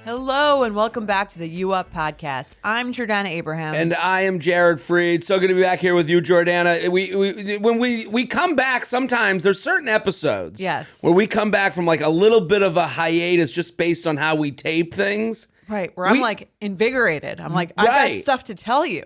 Hello and welcome back to the You Up podcast. I'm Jordana Abraham. And I am Jared Freed. So good to be back here with you, Jordana. When we come back, sometimes there's certain episodes where we come back from like a little bit of a hiatus just based on how we tape things. Right, where I'm like invigorated. I'm like, I've got stuff to tell you.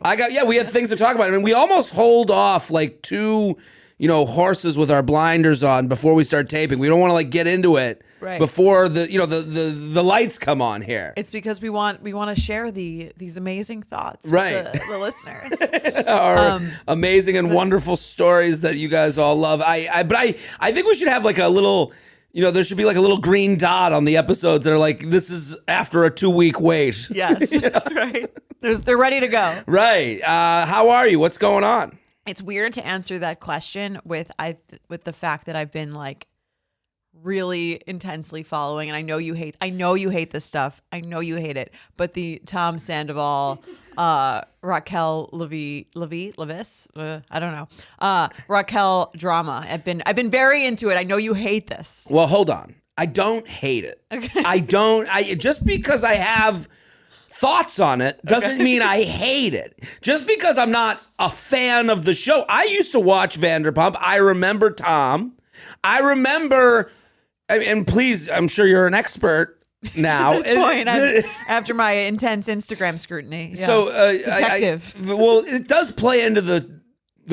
We had things to talk about. I mean, we almost hold off like two, horses with our blinders on before we start taping. We don't want to like get into it before the lights come on here. It's because we want to share these amazing thoughts with the listeners. Our amazing and wonderful stories that you guys all love. But I think we should have like a little, there should be like a little green dot on the episodes that are like, this is after a 2-week wait. Yes, right. They're ready to go. Right. How are you? What's going on? It's weird to answer that question with the fact that I've been like really intensely following, and I know you hate this stuff. I know you hate it. But the Tom Sandoval, Raquel Levis, I don't know, Raquel drama. I've been very into it. I know you hate this. Well, hold on. I don't hate it. Okay. Just because I have thoughts on it doesn't mean I hate it. Just because I'm not a fan of the show. I used to watch Vanderpump. I remember Tom. I remember, and please, I'm sure you're an expert now. At this point, after my intense Instagram scrutiny. Yeah. So, detective. Well, it does play into the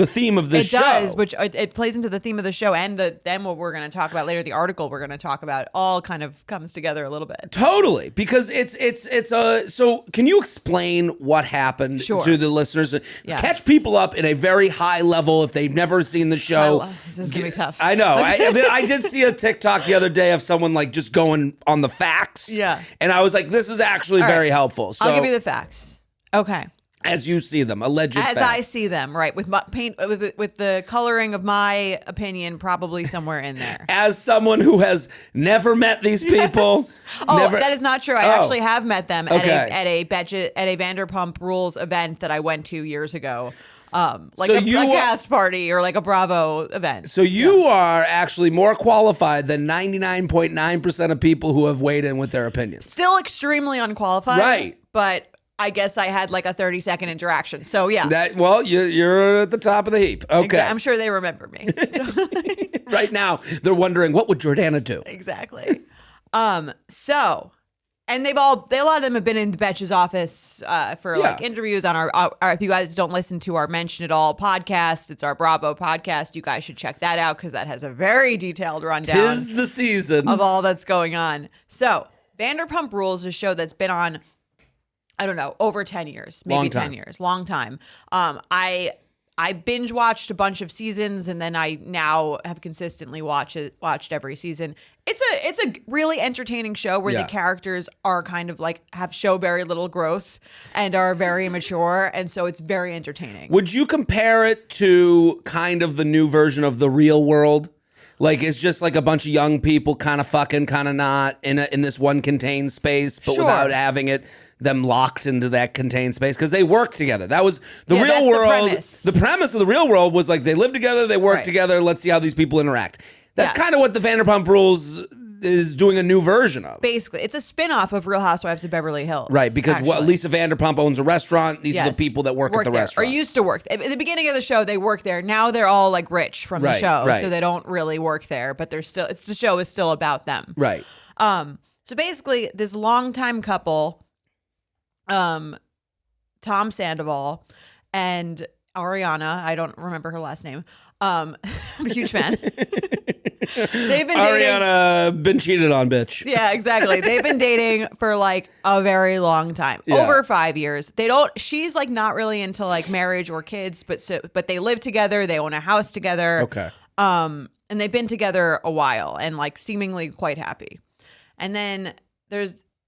theme of the show. It does, which it plays into the theme of the show, and then what we're going to talk about later, the article we're going to talk about, all kind of comes together a little bit. Totally, because it's so can you explain what happened to the listeners? Yes. Catch people up in a very high level if they've never seen the show. This is going to be tough. I know. I did see a TikTok the other day of someone like just going on the facts. Yeah. And I was like, this is actually very helpful. So I'll give you the facts. Okay. As you see them, alleged facts. As I see them, right, with my with the coloring of my opinion probably somewhere in there. As someone who has never met these people. Yes. Oh, that is not true. I actually have met them at a Vanderpump Rules event that I went to years ago. Like a cast party or like a Bravo event. So you are actually more qualified than 99.9% of people who have weighed in with their opinions. Still extremely unqualified. Right. But I guess I had like a 30-second interaction. So yeah. You're at the top of the heap. Okay. I'm sure they remember me. Right now, they're wondering, what would Jordana do? Exactly. And a lot of them have been in the Betch's office for like interviews on our if you guys don't listen to our Mention It All podcast, it's our Bravo podcast. You guys should check that out because that has a very detailed rundown. 'Tis the season of all that's going on. So Vanderpump Rules is a show that's been on, I don't know, over 10 years, maybe 10 years, long time. I binge watched a bunch of seasons, and then I now have consistently watched every season. It's a really entertaining show where the characters are kind of like show very little growth and are very immature, and so it's very entertaining. Would you compare it to kind of the new version of The Real World? Like it's just like a bunch of young people kind of fucking, kind of not in this one contained space, but without having them locked into that contained space because they work together. That was the Real World. The premise of The Real World was like they live together, they work together. Let's see how these people interact. That's kind of what the Vanderpump Rules is doing a new version of. Basically, it's a spin-off of Real Housewives of Beverly Hills. Right, because Lisa Vanderpump owns a restaurant. These are the people that work at the restaurant. Or used to work. At the beginning of the show, they work there. Now they're all like rich from the show, so they don't really work there, but the show is still about them. Right. So basically, this longtime couple, Tom Sandoval and Ariana, I don't remember her last name. I'm a huge fan. They've been Ariana been cheated on, bitch. Yeah, exactly. They've been dating for like a very long time, over 5 years. She's like not really into like marriage or kids, but they live together. They own a house together. Okay. And they've been together a while and like seemingly quite happy. And then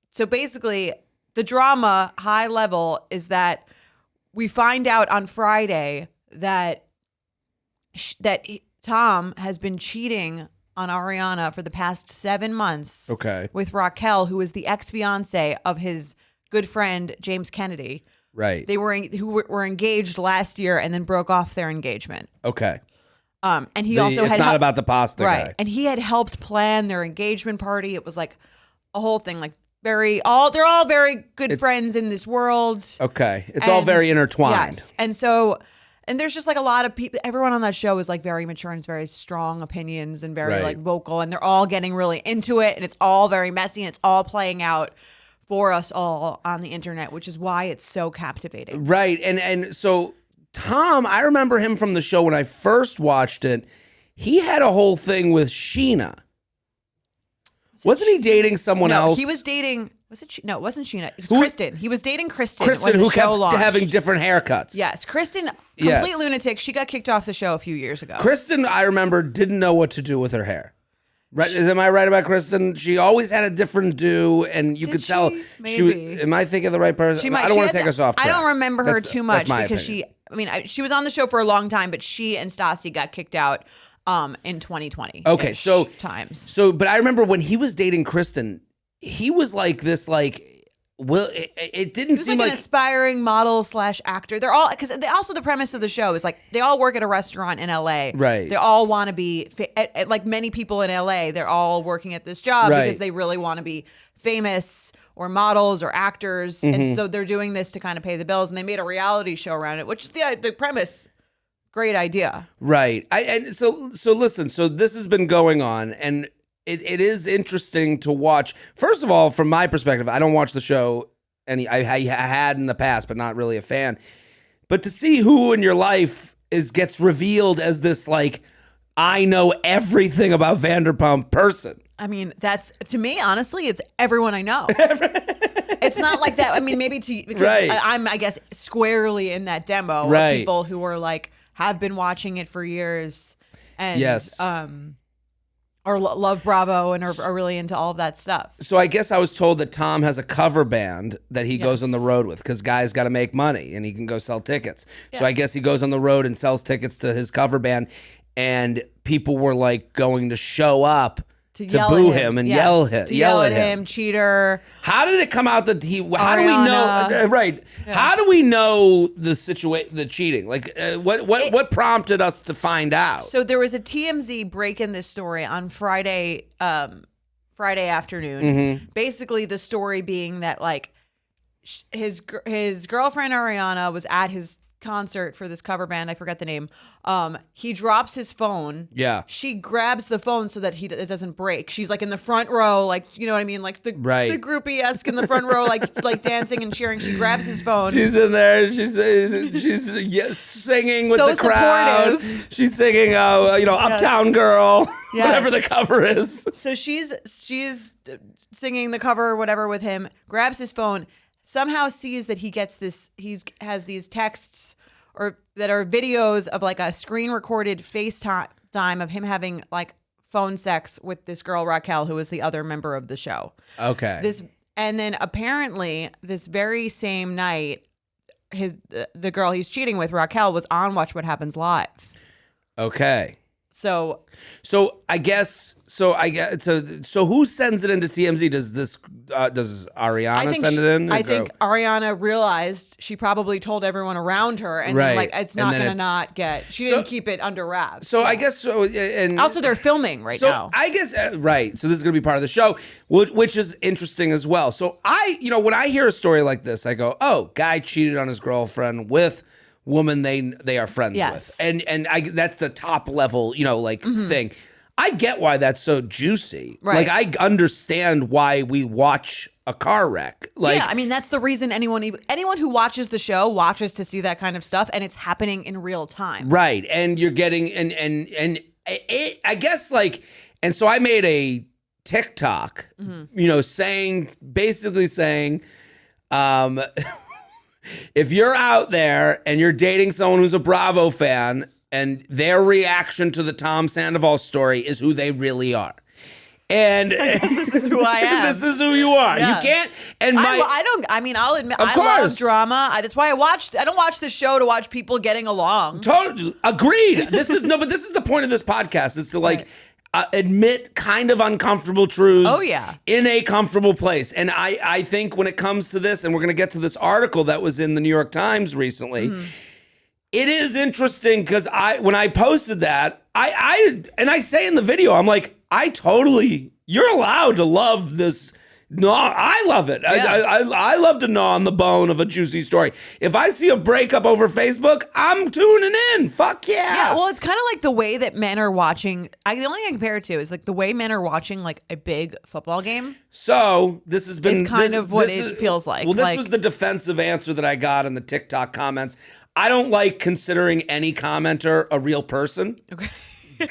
so basically the drama high level is that we find out on Friday that Tom has been cheating on Ariana for the past 7 months. Okay. With Raquel, who is the ex-fiance of his good friend James Kennedy. Right. Who were engaged last year and then broke off their engagement. Okay. And he also it's not about the pasta guy. And he had helped plan their engagement party. It was like a whole thing, like they're all very good friends in this world. Okay. It's all very intertwined. Yes. And there's just like a lot of people, everyone on that show is like very mature and it's very strong opinions and very like vocal, and they're all getting really into it, and it's all very messy, and it's all playing out for us all on the internet, which is why it's so captivating. Right. And so Tom, I remember him from the show when I first watched it. He had a whole thing with Sheena. Wasn't he dating someone else? He was dating. Was it? No, it wasn't Sheena. It was Kristen. He was dating Kristen. Kristen, who kept having different haircuts. Yes, Kristen, complete lunatic. She got kicked off the show a few years ago. Kristen, I remember, didn't know what to do with her hair. Right? Am I right about Kristen? She always had a different do, and you could tell. Maybe. Am I thinking of the right person? I don't want to take us off track. I don't remember her too much because she was on the show for a long time, but she and Stassi got kicked out in 2020. Okay, so but I remember when he was dating Kristen, he was like this, like, well, it didn't seem like an aspiring model / actor. They're all, because also the premise of the show is like they all work at a restaurant in LA. Right. They all want to be like many people in LA. They're all working at this job because they really want to be famous or models or actors, and so they're doing this to kind of pay the bills. And they made a reality show around it, which is the premise. Great idea. Right. So listen. So this has been going on, and it is interesting to watch. First of all, from my perspective, I don't watch the show. I had in the past, but not really a fan. But to see who in your life gets revealed as this, like, I know everything about Vanderpump person. I mean, that's, to me, honestly, it's everyone I know. It's not like that. I mean, maybe because I'm, I guess, squarely in that demo of people who are like, have been watching it for years and or love Bravo and are really into all of that stuff. So I guess I was told that Tom has a cover band that he goes on the road with because guys got to make money and he can go sell tickets. Yeah. So I guess he goes on the road and sells tickets to his cover band, and people were like going to show up to boo him and yell at him, cheater. How did it come out that he? How do we know? Right. Yeah. How do we know the situation, the cheating? Like, what prompted us to find out? So there was a TMZ break in this story on Friday afternoon. Mm-hmm. Basically, the story being that like his girlfriend Ariana was at his concert for this cover band. I forget the name. He drops his phone. Yeah. She grabs the phone so that it doesn't break. She's like in the front row, like, you know what I mean? Like the groupie-esque in the front row, like dancing and cheering. She grabs his phone. She's in there. She's singing with the crowd. Supportive. She's singing, Uptown Girl, whatever the cover is. So she's singing the cover or whatever with him, grabs his phone, somehow sees that he has these texts that are videos of like a screen recorded FaceTime of him having like phone sex with this girl Raquel, who is the other member of the show. Okay. And then apparently this very same night, the girl he's cheating with, Raquel, was on Watch What Happens Live. Okay. So who sends it into TMZ? Does Ariana send it in? I think Ariana realized she probably told everyone around her, and then like it's not going to not get. She didn't keep it under wraps. So I guess and also they're filming right now. I guess right. So this is going to be part of the show, which is interesting as well. So when I hear a story like this, I go, oh, guy cheated on his girlfriend with woman they are friends with, and that's the top level thing. I get why that's so juicy. Right. Like I understand why we watch a car wreck. Like, I mean that's the reason anyone who watches the show watches to see that kind of stuff, and it's happening in real time. Right, and you're getting I guess like, and so I made a TikTok, basically saying. If you're out there and you're dating someone who's a Bravo fan and their reaction to the Tom Sandoval story is who they really are. And this is who I am. This is who you are. Yeah. You can't. And I'll admit, I love drama. That's why I don't watch this show to watch people getting along. Totally agreed. This is the point of this podcast is to admit kind of uncomfortable truths. Oh, yeah. In a comfortable place. And I think when it comes to this, and we're going to get to this article that was in the New York Times recently, it is interesting because when I posted that, I say in the video, I'm like, you're allowed to love this No, I love it. Yeah. I love to gnaw on the bone of a juicy story. If I see a breakup over Facebook, I'm tuning in. Fuck yeah. Yeah, well, it's kind of like the way that men are watching. The only thing I compare it to is like the way men are watching like a big football game. So this has been It's kind of what it feels like. Well, this was the defensive answer that I got in the TikTok comments. I don't like considering any commenter a real person. Okay.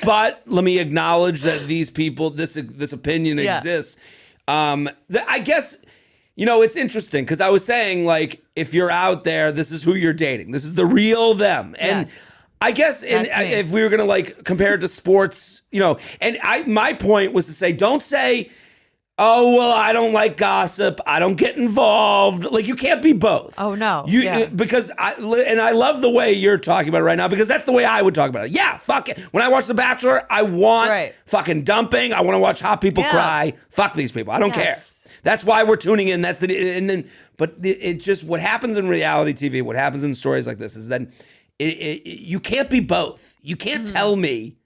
But let me acknowledge that these people, this opinion exists. I guess, it's interesting because I was saying, like, if you're out there, this is who you're dating. This is the real them. And I guess if we were going to, like, compare it to sports, and my point was to say, don't say, oh, well, I don't like gossip. I don't get involved. Like, you can't be both. Oh, no. Because I love the way you're talking about it right now because that's the way I would talk about it. Yeah, fuck it. When I watch The Bachelor, I want fucking dumping. I want to watch hot people cry. Fuck these people. I don't care. That's why we're tuning in. But it's just what happens in reality TV, what happens in stories like this is that you can't be both. You can't tell me.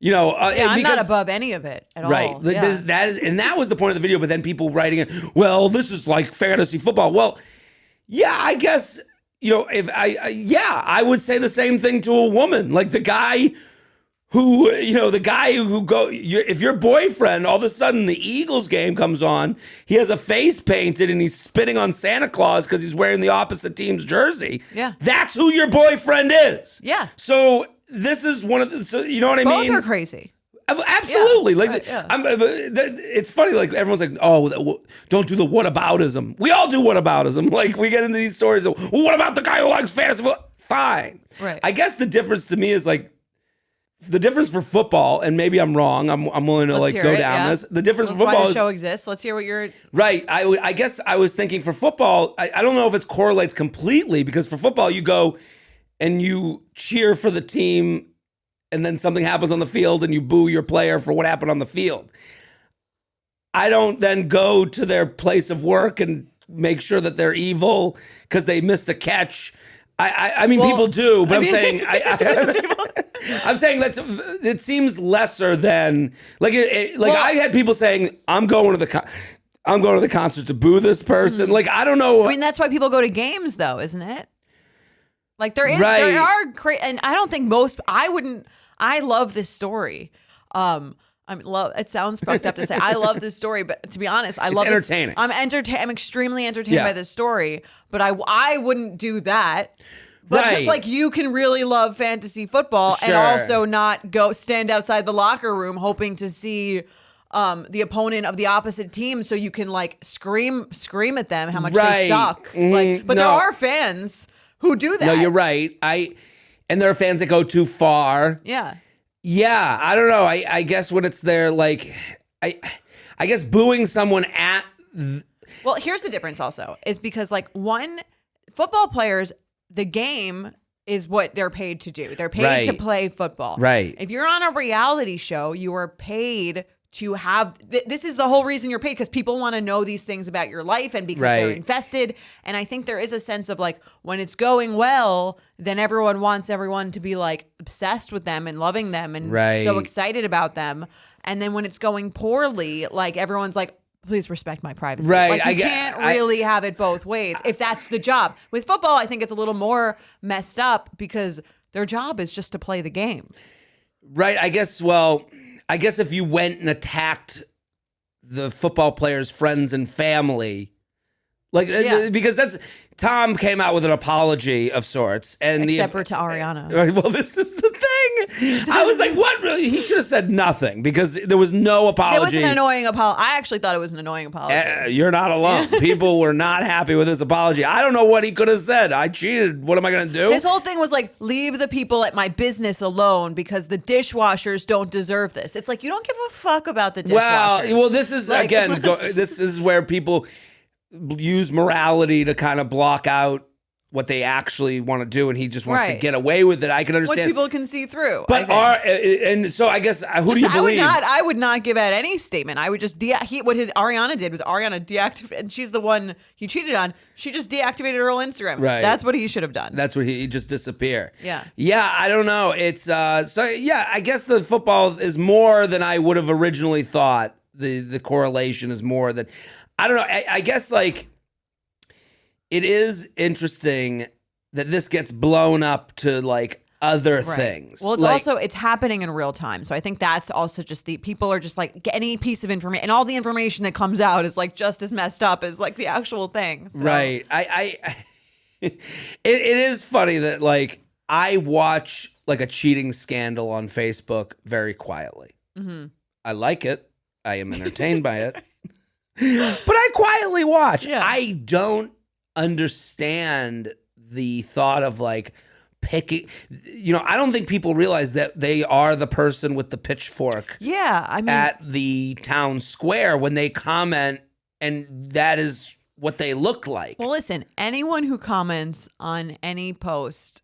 I'm not above any of it at all. Right. That was the point of the video. But then people writing it, well, this is like fantasy football. Well, yeah, I guess, I would say the same thing to a woman. Like the guy who if your boyfriend, all of a sudden the Eagles game comes on, he has a face painted and he's spitting on Santa Claus because he's wearing the opposite team's jersey. Yeah. That's who your boyfriend is. Yeah. So this is one of the, so you know what I mean? Both are crazy. Absolutely. It's funny. Like everyone's like, oh, don't do the whataboutism. We all do whataboutism. Like we get into these stories of, well, what about the guy who likes fantasy football? Fine. Right. I guess the difference to me is like, the difference for football, and maybe I'm wrong. I'm willing to go down this. The difference for football why the is show exists. Let's hear what you're right. I guess I was thinking for football. I don't know if it correlates completely because for football you go and you cheer for the team, and then something happens on the field and you boo your player for what happened on the field. I don't then go to their place of work and make sure that they're evil because they missed a catch. I mean, people do, but I'm saying I'm saying it seems lesser than I had people saying I'm going to the concert to boo this person. Mm-hmm. Like I don't know. I mean, that's why people go to games, though, isn't it? Like there are and I don't think I love this story. It sounds fucked up to say I love this story, but to be honest, I love it. It's entertaining. I'm extremely entertained by this story, but I wouldn't do that. But just like you can really love fantasy football and also not go stand outside the locker room hoping to see the opponent of the opposite team so you can like scream at them how much they suck. But there are fans who do that. No, you're right. And there are fans that go too far. Yeah. Yeah, I don't know. I guess when it's there, like, I guess booing someone at. Well, here's the difference. Also, is because like football players, the game is what they're paid to do. They're paid to play football. Right. If you're on a reality show, you are paid to have. This is the whole reason you're paid because people want to know these things about your life and because they're invested. And I think there is a sense of like when it's going well, then everyone wants everyone to be like obsessed with them and loving them and so excited about them. And then when it's going poorly, like everyone's like, please respect my privacy. Right. Like you can't really have it both ways if that's the job. With football, I think it's a little more messed up because their job is just to play the game. Right. I guess if you went and attacked the football players' friends and family, because Tom came out with an apology of sorts, and except for to Ariana. Right, well, this is the thing. I was like, what? Really? He should have said nothing because there was no apology. It was an annoying apology. I actually thought it was an annoying apology. You're not alone. People were not happy with this apology. I don't know what he could have said. I cheated. What am I going to do? His whole thing was like, leave the people at my business alone because the dishwashers don't deserve this. It's like, you don't give a fuck about the dishwashers. Well, this is, like, again, this is where people use morality to kind of block out what they actually want to do, and he just wants to get away with it. I can understand. What people can see through. But and so I guess who do you believe? I would not give out any statement. I would just what Ariana did was Ariana deactivated, and she's the one he cheated on. She just deactivated her whole Instagram. Right. That's what he should have done. That's what he just disappear. Yeah. Yeah, I don't know. It's I guess the football is more than I would have originally thought the correlation is more than, I don't know. I guess like it is interesting that this gets blown up to like other things. Well, it's like, also, it's happening in real time. So I think that's also just the people are just like any piece of information, and all the information that comes out is like just as messed up as like the actual thing. So. Right. It is funny that like I watch like a cheating scandal on Facebook very quietly. Mm-hmm. I like it. I am entertained by it. But I quietly watch. Yeah. I don't understand the thought of like picking, I don't think people realize that they are the person with the pitchfork. Yeah, I mean, at the town square when they comment, and that is what they look like. Well, listen, anyone who comments on any post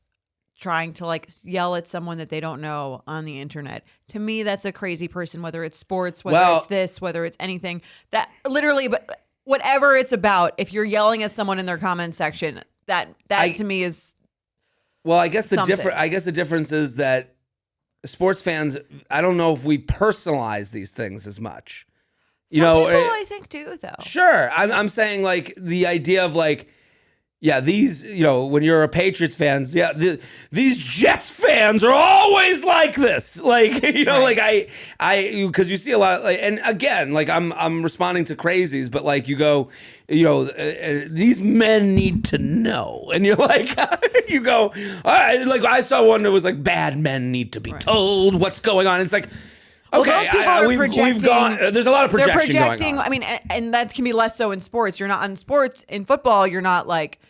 trying to like yell at someone that they don't know on the internet, to me, that's a crazy person, whether it's sports, whether it's this, whether it's anything that literally, but whatever it's about, if you're yelling at someone in their comment section, that to me is. Well, I guess the difference is that sports fans, I don't know if we personalize these things as much. Some people I think do, though. Sure. I'm saying like the idea of like, yeah, these, when you're a Patriots fans, yeah, these Jets fans are always like this. Like, like because you see a lot, like, and again, like I'm responding to crazies, but like you go, these men need to know. And you're like, you go, all right, like I saw one that was like, bad men need to be told what's going on. It's like, okay, those people are projecting. There's a lot of projection they're projecting going on. I mean, and that can be less so in sports. You're not on sports. In football, you're not like,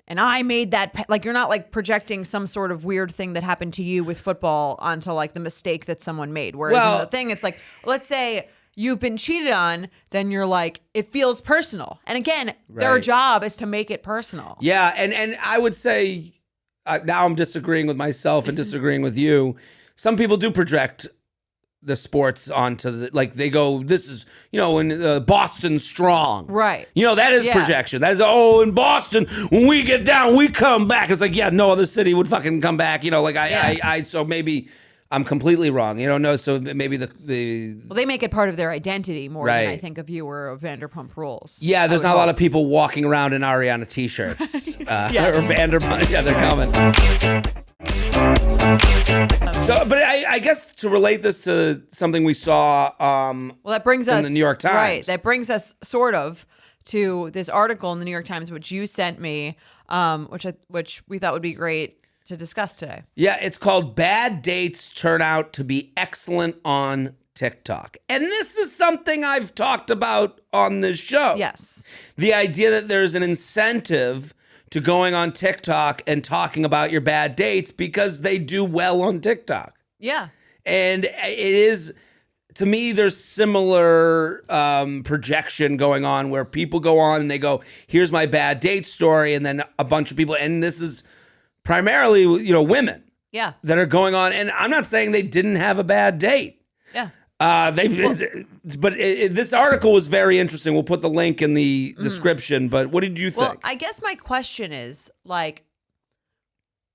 and I made that, like, you're not like projecting some sort of weird thing that happened to you with football onto like the mistake that someone made. Whereas in the thing, it's like, let's say you've been cheated on, then you're like, it feels personal. And again, their job is to make it personal. Yeah, and I would say, now I'm disagreeing with myself and disagreeing with you. Some people do project the sports onto the, like they go, this is, in Boston strong. Right. That is projection. That is, in Boston, when we get down, we come back. It's like, yeah, no other city would fucking come back. So maybe I'm completely wrong. No, so maybe well, they make it part of their identity more than I think a viewer of Vanderpump Rules. Yeah, there's not a lot of people walking around in Ariana t-shirts. Or Vanderpump. Yeah, they're coming. So, but I guess to relate this to something we saw that brings us in the New York Times. Right, that brings us sort of to this article in the New York Times, which you sent me, which we thought would be great to discuss today. Yeah, it's called Bad Dates Turn Out to Be Excellent on TikTok. And this is something I've talked about on this show. Yes. The idea that there's an incentive to going on TikTok and talking about your bad dates because they do well on TikTok. Yeah. And it is, to me, there's similar projection going on where people go on and they go, here's my bad date story. And then a bunch of people, and this is primarily, women. Yeah. That are going on. And I'm not saying they didn't have a bad date. Yeah. This article was very interesting. We'll put the link in the description. But what did you think? Well, I guess my question is like,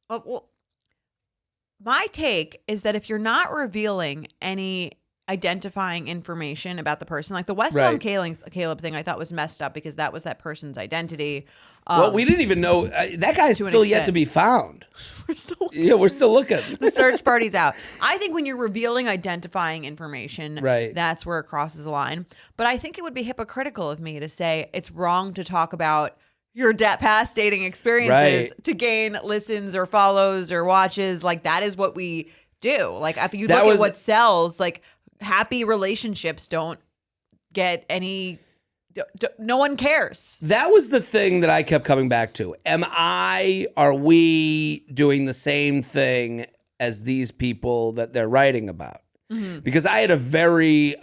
my take is that if you're not revealing any identifying information about the person, like the West Elm Caleb thing, I thought was messed up because that was that person's identity. Well, we didn't even know that guy's still yet to be found. We're still looking. Yeah, we're still looking. The search party's out. I think when you're revealing identifying information, that's where it crosses the line. But I think it would be hypocritical of me to say it's wrong to talk about your past dating experiences to gain listens or follows or watches. Like that is what we do. Like if you look at what sells, like happy relationships don't get any. No one cares. That was the thing that I kept coming back to. Are we doing the same thing as these people that they're writing about? Mm-hmm. Because I had a very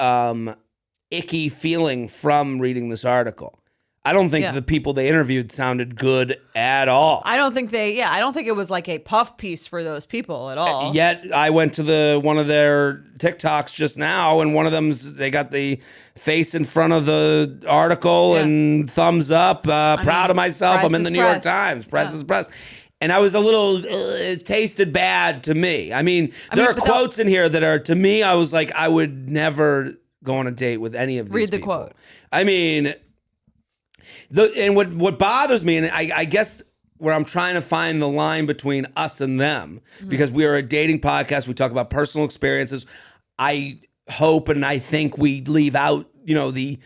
icky feeling from reading this article. I don't think the people they interviewed sounded good at all. I don't think I don't think it was like a puff piece for those people at all. Yet I went to one of their TikToks just now, and one of them's, they got the face in front of the article and thumbs up, proud of myself. I'm in the New York Times, press is press. And I was a little, it tasted bad to me. I mean, there are quotes in here that are, to me, I was like, I would never go on a date with any of these Read the people. quote. I mean, what bothers me, and I guess where I'm trying to find the line between us and them, because we are a dating podcast, we talk about personal experiences. I hope and I think we leave out, the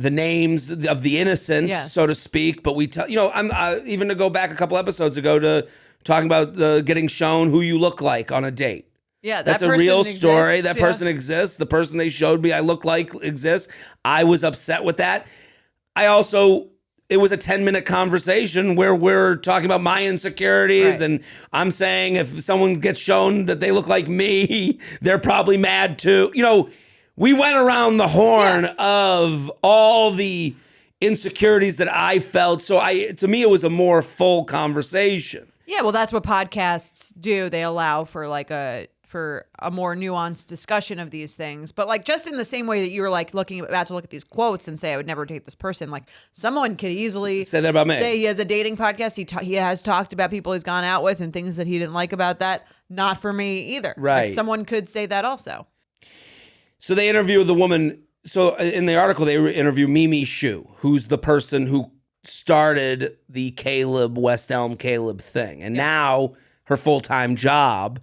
names of the innocent, yes. so to speak. But we tell, I'm even to go back a couple episodes ago to talking about getting shown who you look like on a date. Yeah, that's a real story. That person exists. The person they showed me I look like exists. I was upset with that. It was a 10-minute conversation where we're talking about my insecurities, and I'm saying if someone gets shown that they look like me, they're probably mad too. We went around the horn of all the insecurities that I felt. So to me, it was a more full conversation. Yeah, well, that's what podcasts do. They allow for for a more nuanced discussion of these things. But like just in the same way that you were like about to look at these quotes and say, I would never date this person. Like someone could easily say that about me. Say he has a dating podcast. He has talked about people he's gone out with and things that he didn't like about that. Not for me either. Right. Like someone could say that also. So they interview the woman. So in the article, they interview Mimi Shu, who's the person who started the West Elm Caleb thing. And now her full-time job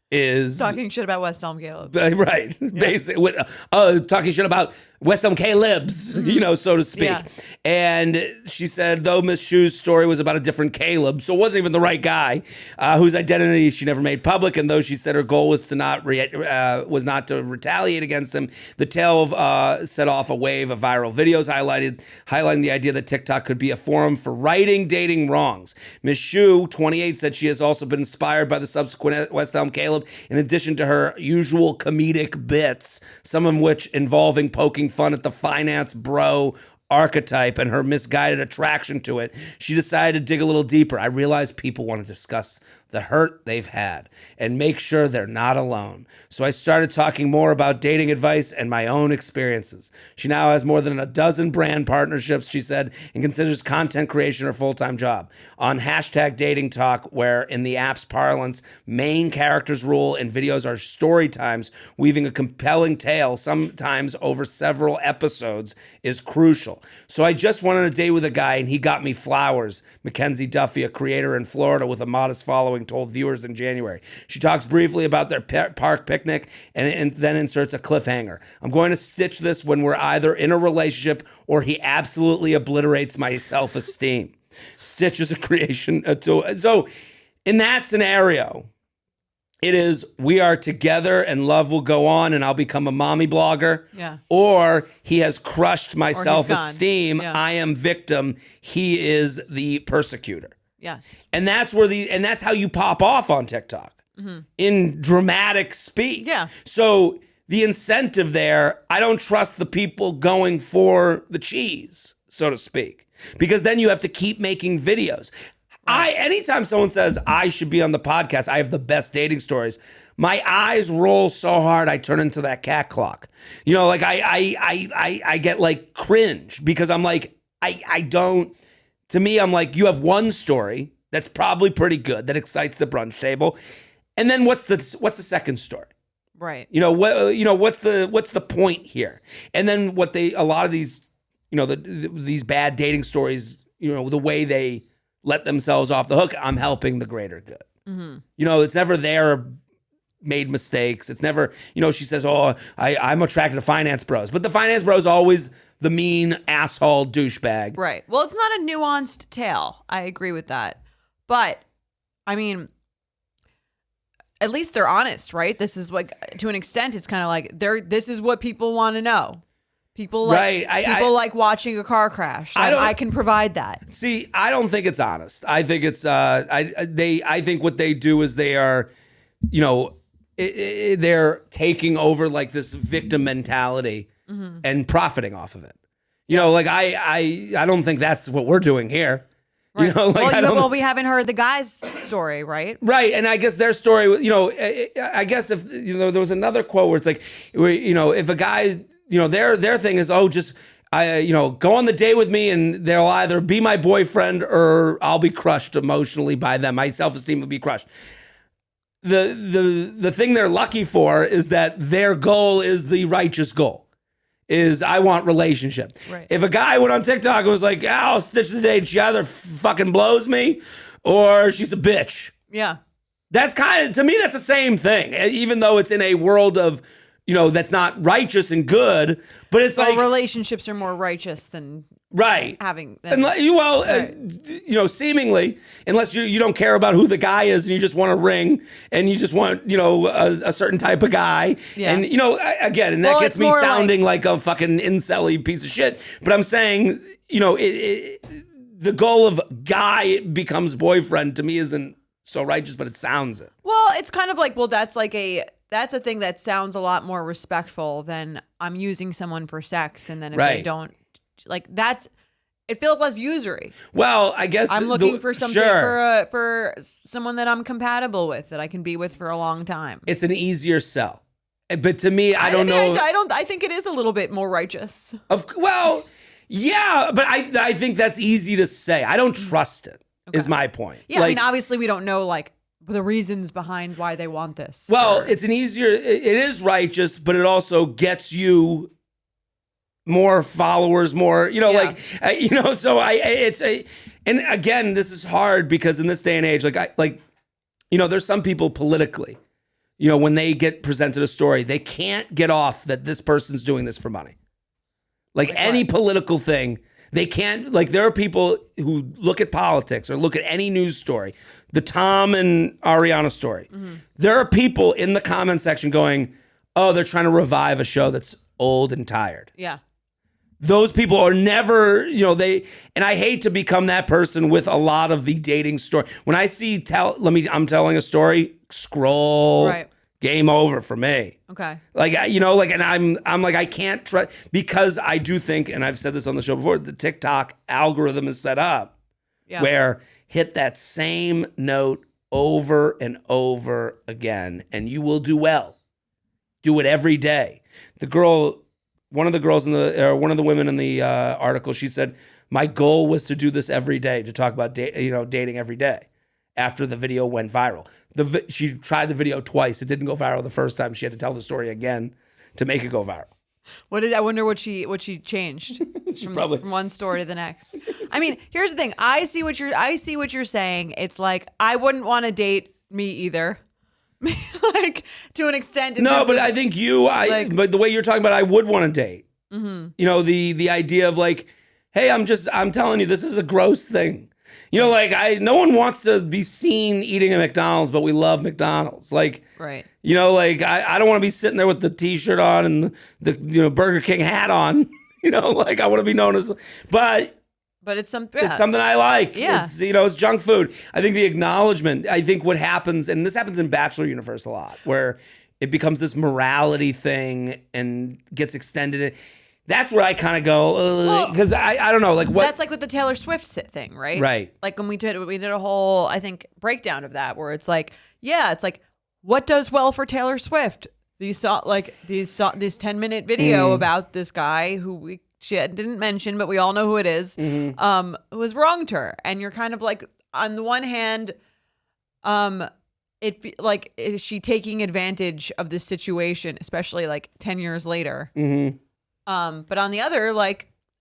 is talking shit about West Elm Caleb. Right. Yeah. Basically, talking shit about West Elm Caleb's, so to speak. Yeah. And she said, though Miss Shu's story was about a different Caleb, so it wasn't even the right guy, whose identity she never made public. And though she said her goal was to not retaliate against him, the tale set off a wave of viral videos highlighting the idea that TikTok could be a forum for righting dating wrongs. Miss Shu, 28, said she has also been inspired by the subsequent West Elm Caleb, in addition to her usual comedic bits, some of which involving poking fun at the finance bro archetype and her misguided attraction to it. She decided to dig a little deeper. I realized people want to discuss the hurt they've had and make sure they're not alone. So I started talking more about dating advice and my own experiences. She now has more than a dozen brand partnerships, she said, and considers content creation her full-time job. On #Dating Talk, where in the app's parlance, main characters rule and videos are story times, weaving a compelling tale, sometimes over several episodes, is crucial. So I just went on a date with a guy and he got me flowers. Mackenzie Duffy, a creator in Florida with a modest following, told viewers in January. She talks briefly about their park picnic and then inserts a cliffhanger. I'm going to stitch this when we're either in a relationship or he absolutely obliterates my self-esteem. Stitch is a creation. So in that scenario, it is we are together and love will go on and I'll become a mommy blogger. Yeah. Or he has crushed my self-esteem. Yeah. I am victim. He is the persecutor. Yes. And that's that's how you pop off on TikTok in dramatic speed. Yeah. So the incentive there, I don't trust the people going for the cheese, so to speak, because then you have to keep making videos. Anytime someone says I should be on the podcast, I have the best dating stories, my eyes roll so hard I turn into that cat clock. Like I get like cringe because I'm like, I don't. To me, I'm like, you have one story that's probably pretty good that excites the brunch table, and then what's the second story? Right. What's the point here? And then a lot of these, these bad dating stories, the way they let themselves off the hook, I'm helping the greater good. Mm-hmm. It's never their made mistakes. It's never, she says, I'm attracted to finance bros, but the finance bros always the mean asshole douchebag. Right. Well, it's not a nuanced tale. I agree with that. But, I mean, at least they're honest, right? This is like, to an extent, it's kind of like, this is what people want to know. People like like watching a car crash. I can provide that. See, I don't think it's honest. I think it's, I think what they do is they are, they're taking over like this victim mentality and profiting off of it. I don't think that's what we're doing here. Right. Well, we haven't heard the guy's story, right? Right, and I guess their story, I guess if there was another quote where it's like, if a guy, their thing is, just go on the date with me and they'll either be my boyfriend or I'll be crushed emotionally by them. My self-esteem will be crushed. the thing they're lucky for is that their goal is the righteous goal. Is I want relationship. Right. If a guy went on TikTok and was like, I'll stitch the date, she either fucking blows me or she's a bitch. Yeah. That's kind of, to me, that's the same thing. Even though it's in a world of, that's not righteous and good, but it's like relationships are more righteous than having. Seemingly, unless you don't care about who the guy is and you just want a ring and you just want, a certain type of guy. Yeah. And, again, and that gets me sounding like a fucking incel-y piece of shit. But I'm saying, the goal of guy becomes boyfriend to me isn't so righteous, but it sounds it. Well, it's kind of like, that's a thing that sounds a lot more respectful than I'm using someone for sex. And then if they don't, it feels less usury. Well, I guess I'm looking for something for someone that I'm compatible with, that I can be with for a long time. It's an easier sell. But to me, I don't know. I think it is a little bit more righteous. Yeah, but I think that's easy to say. I don't trust it, is my point. Yeah, I mean, obviously we don't know, the reasons behind why they want this. Well, it is righteous, but it also gets you more followers, more, and again, this is hard because in this day and age, there's some people politically, when they get presented a story, they can't get off that this person's doing this for money. Any political thing, they can't, there are people who look at politics or look at any news story, the Tom and Ariana story. Mm-hmm. There are people in the comment section going, oh, they're trying to revive a show that's old and tired. Yeah. Those people are never, and I hate to become that person with a lot of the dating story. When I see, I'm telling a story, scroll, game over for me. Okay. And I'm like, I can't trust, because I do think, and I've said this on the show before, the TikTok algorithm is set up where hit that same note over and over again, and you will do well. Do it every day. One of the women in the article, she said, my goal was to do this every day, to talk about dating every day. After the video went viral, she tried the video twice. It didn't go viral the first time. She had to tell the story again to make it go viral. I wonder what she changed from one story to the next. I mean, here's the thing. I see what you're saying. It's like, I wouldn't want to date me either. To an extent. But I think but the way you're talking about, I would want to date. Mm-hmm. The idea of hey, I'm telling you, this is a gross thing. No one wants to be seen eating at McDonald's, but we love McDonald's. Right. I don't want to be sitting there with the T-shirt on and the Burger King hat on. I want to be known as, but it's something. It's something I like. Yeah. It's junk food. I think the acknowledgement. I think what happens, and this happens in Bachelor universe a lot, where it becomes this morality thing and gets extended. That's where I kind of go, because I don't know, what. That's like with the Taylor Swift thing, right? Right. When we did a whole, I think, breakdown of that, where it's what does well for Taylor Swift? These 10-minute video about this guy who she didn't mention, but we all know who it is, who has wronged her, and you're kind of on the one hand, is she taking advantage of this situation, especially 10 years later? Mm-hmm. But on the other,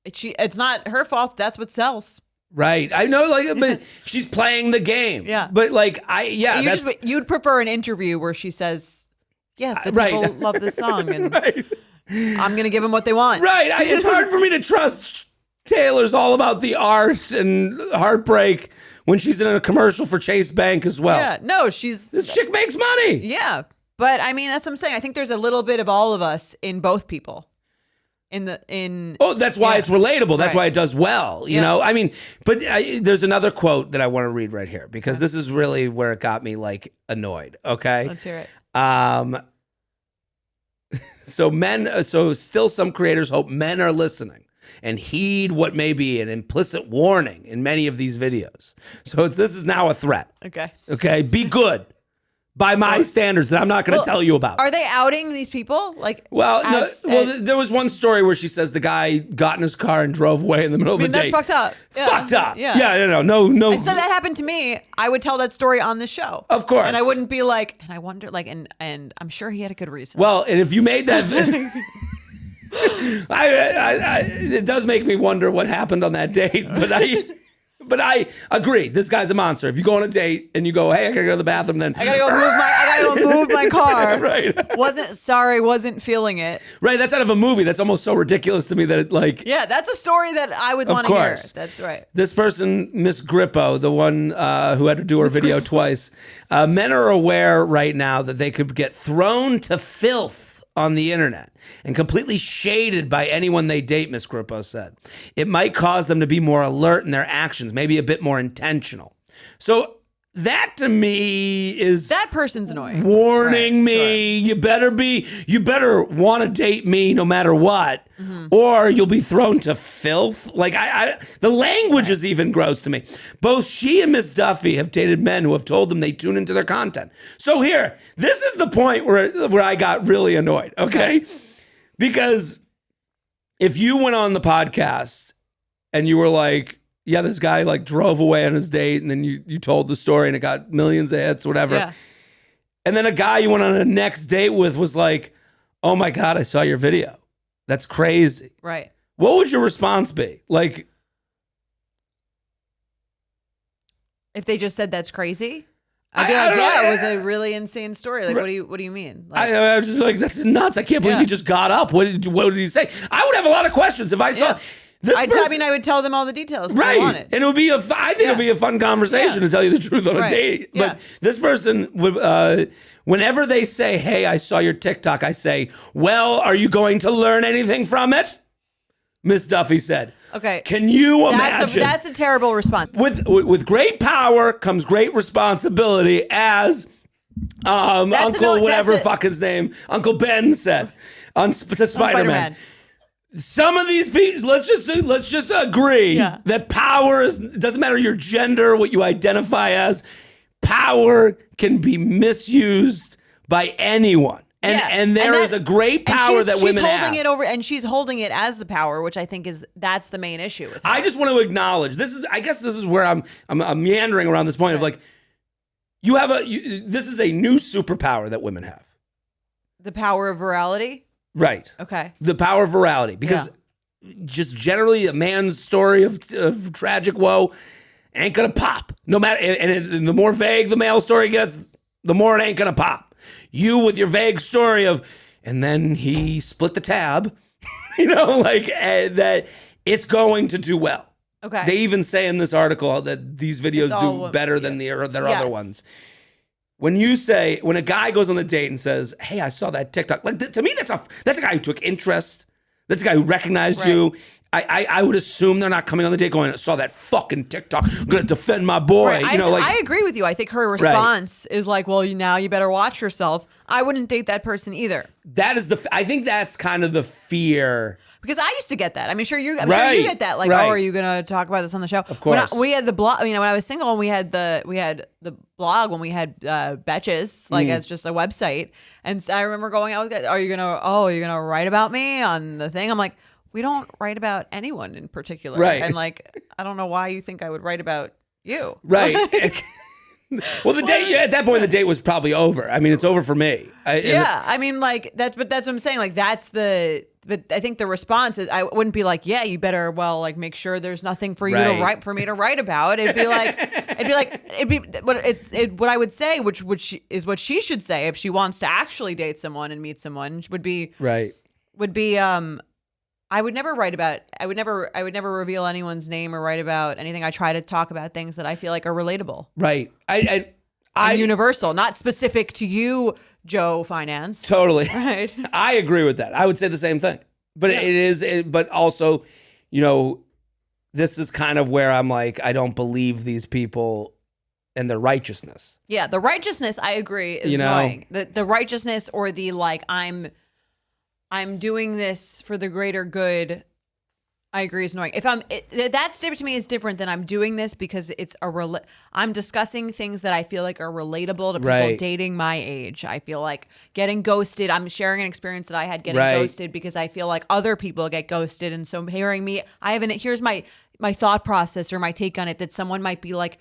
it's not her fault. That's what sells. Right. I know, but she's playing the game. Yeah. But you'd prefer an interview where she says, yeah, the people love this song, and I'm going to give them what they want. Right. It's hard for me to trust Taylor's all about the art and heartbreak when she's in a commercial for Chase Bank as well. Yeah. No, this chick makes money. Yeah. But I mean, that's what I'm saying. I think there's a little bit of all of us in both people. That's why it's relatable. That's why it does well, you know? I mean, but there's another quote that I want to read right here, because this is really where it got me annoyed. Okay. Let's hear it. So still some creators hope men are listening and heed what may be an implicit warning in many of these videos. So this is now a threat. Okay. Okay. Be good. by my standards that I'm not going to tell you about. Are they outing these people? There was one story where she says the guy got in his car and drove away in the middle of the day. That's fucked up. It's fucked up. Yeah, no. If that happened to me, I would tell that story on the show. Of course. And I wouldn't be like, and I wonder, like, and I'm sure he had a good reason. Well, and if you made that, it does make me wonder what happened on that date. But I agree. This guy's a monster. If you go on a date and you go, hey, I gotta go to the bathroom, then I gotta go move my car. Right. Wasn't feeling it. Right. That's out of a movie. That's almost so ridiculous to me that that's a story that I would want to hear. That's right. This person, Miss Grippo, the one who had to do her video twice. Men are aware right now that they could get thrown to filth on the internet and completely shaded by anyone they date, Miss Grippo said. It might cause them to be more alert in their actions, maybe a bit more intentional. So that to me is that person's annoying. Warning me. Sure. You better want to date me no matter what, or you'll be thrown to filth. Like the language is even gross to me. Both she and Miss Duffy have dated men who have told them they tune into their content. So here, this is the point where I got really annoyed. Okay, because if you went on the podcast and you were like, yeah, this guy like drove away on his date, and then you told the story and it got millions of hits, whatever. Yeah. And then a guy you went on a next date with was like, oh my God, I saw your video. That's crazy. Right. What would your response be? Like, if they just said that's crazy? I'd be like, it was a really insane story. Like, what do you mean? Like, I was just like, that's nuts. I can't believe he just got up. What did he say? I would have a lot of questions if I saw... Yeah. I would tell them all the details. Right. And it would be I think it would be a fun conversation to tell you the truth on a date. But this person would, whenever they say, hey, I saw your TikTok, I say, well, are you going to learn anything from it? Miss Duffy said. Okay. Can you imagine? That's a terrible response. With great power comes great responsibility, as Uncle whatever fuck his name, Uncle Ben said to Spider-Man. Some of these people, let's just agree that power doesn't matter your gender, what you identify as. Power can be misused by anyone. And there is a great power that women have. She's holding it as the power, which I think that's the main issue with her. I just want to acknowledge I guess this is where I'm meandering around this point of like, this is a new superpower that women have. The power of virality? Right. Okay. The power of virality, because just generally a man's story of tragic woe ain't gonna pop. No matter, and the more vague the male story gets, the more it ain't gonna pop. You with your vague story of, and then he split the tab, that it's going to do well. Okay. They even say in this article that these videos do better than their other ones. When a guy goes on the date and says, hey, I saw that TikTok, like to me, that's a guy who took interest. That's a guy who recognized you. I would assume they're not coming on the date going, I saw that fucking TikTok. I'm going to defend my boy. Right. I agree with you. I think her response is like, well, now you better watch yourself. I wouldn't date that person either. I think that's kind of the fear. Because I used to get that. I mean, sure you get that. Like, oh, are you going to talk about this on the show? Of course. We had the blog. When I was single, and we had the blog when we had Betches, like as just a website. And I remember going out with guys, are you gonna write about me on the thing? I'm like, we don't write about anyone in particular. Right. And like, I don't know why you think I would write about you. Right. Well, the date at that point, the date was probably over. I mean, it's over for me. I mean, like that's what I'm saying. Like but I think the response is, I wouldn't be like, yeah, you better, make sure there's nothing for you to write, for me to write about. It'd be what I would say, which is what she should say if she wants to actually date someone and meet someone, would be, I would never reveal anyone's name or write about anything. I try to talk about things that I feel like are relatable. Right. Universal, not specific to you, Joe Finance. Totally. Right. I agree with that. I would say the same thing. But but also, this is kind of where I'm like, I don't believe these people and their righteousness. Yeah, the righteousness, I agree, is annoying. The righteousness, or the like, I'm doing this for the greater good. I agree. It's annoying. If that's different to me is different than I'm doing this because it's I'm discussing things that I feel like are relatable to people dating my age. I feel like getting ghosted. I'm sharing an experience that I had getting ghosted because I feel like other people get ghosted, and so hearing me, here's my thought process or my take on it that someone might be like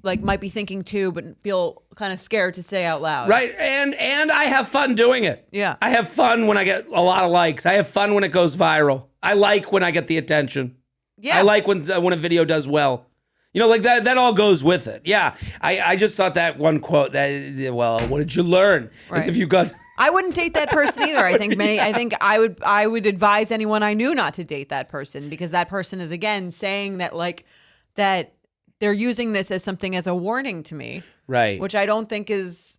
might be thinking too, but feel kind of scared to say out loud. Right, and I have fun doing it. Yeah, I have fun when I get a lot of likes. I have fun when it goes viral. I like when I get the attention. Yeah, I like when a video does well. You know, like that all goes with it. Yeah, I just thought that one quote that, well, what did you learn? Right. As if you got. I wouldn't date that person either. I think I would advise anyone I knew not to date that person because that person is again saying that that they're using this as something as a warning to me. Right. Which I don't think that's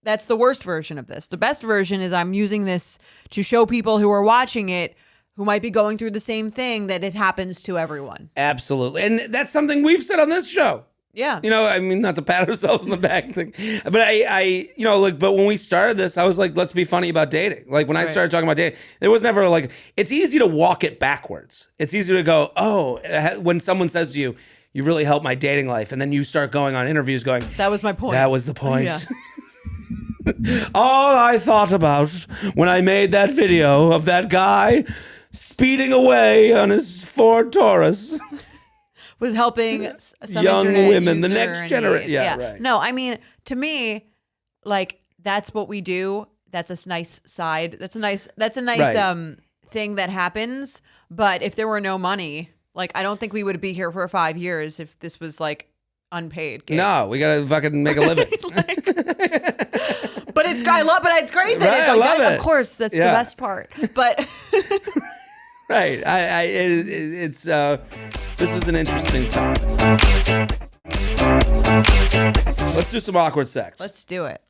the worst version of this. The best version is I'm using this to show people who are watching it who might be going through the same thing that it happens to everyone. Absolutely. And that's something we've said on this show. Yeah. You know, I mean, not to pat ourselves on the back thing, but but when we started this, I was like, let's be funny about dating. Like when I started talking about dating, there was never it's easy to walk it backwards. It's easy to go, when someone says to you, you really helped my dating life. And then you start going on interviews going, that was my point. That was the point. Yeah. All I thought about when I made that video of that guy speeding away on his Ford Taurus was helping some young women, the user next generation. Yeah, right. No, I mean, to me, that's what we do. That's a nice side. That's a nice thing that happens. But if there were no money, I don't think we would be here for 5 years if this was unpaid gig. No, we gotta fucking make a living. But it's great that I love it. Of course, that's the best part. But right, it's this was an interesting topic. Let's do some awkward sex. Let's do it.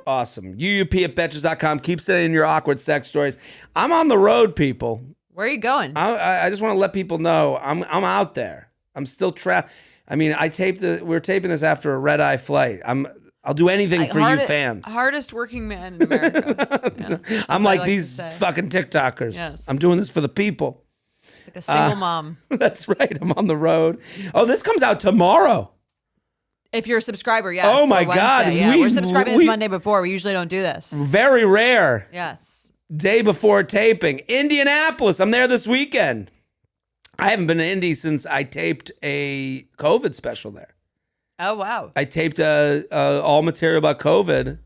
Awesome. UUP@betches.com. Keep sending your awkward sex stories. I'm on the road, people. Where are you going? I just want to let people know I'm out there. I'm still trapped. I mean, we're taping this after a red-eye flight. I'll do anything for you fans. Hardest working man in America. Yeah, I'm like these fucking TikTokers. Yes. I'm doing this for the people. Like a single mom. That's right. I'm on the road. Oh, this comes out tomorrow. If you're a subscriber, yes. Oh my God. Yeah, we're subscribing this Monday before. We usually don't do this. Very rare. Yes. Day before taping. Indianapolis. I'm there this weekend. I haven't been to Indy since I taped a COVID special there. Oh, wow. I taped all material about COVID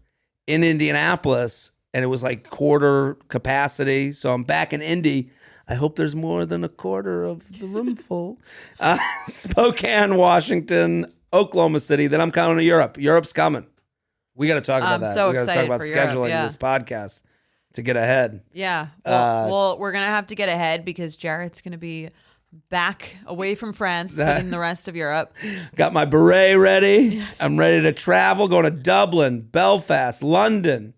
in Indianapolis, and it was quarter capacity. So I'm back in Indy. I hope there's more than a quarter of the room full. Spokane, Washington, Oklahoma City. Then I'm coming to Europe. Europe's coming. We got to talk about that. So we got to talk about scheduling Europe, this podcast to get ahead. Yeah. Well, we're going to have to get ahead because Jarrett's going to be back away from France and the rest of Europe. Got my beret ready. Yes. I'm ready to travel, going to Dublin, Belfast, London,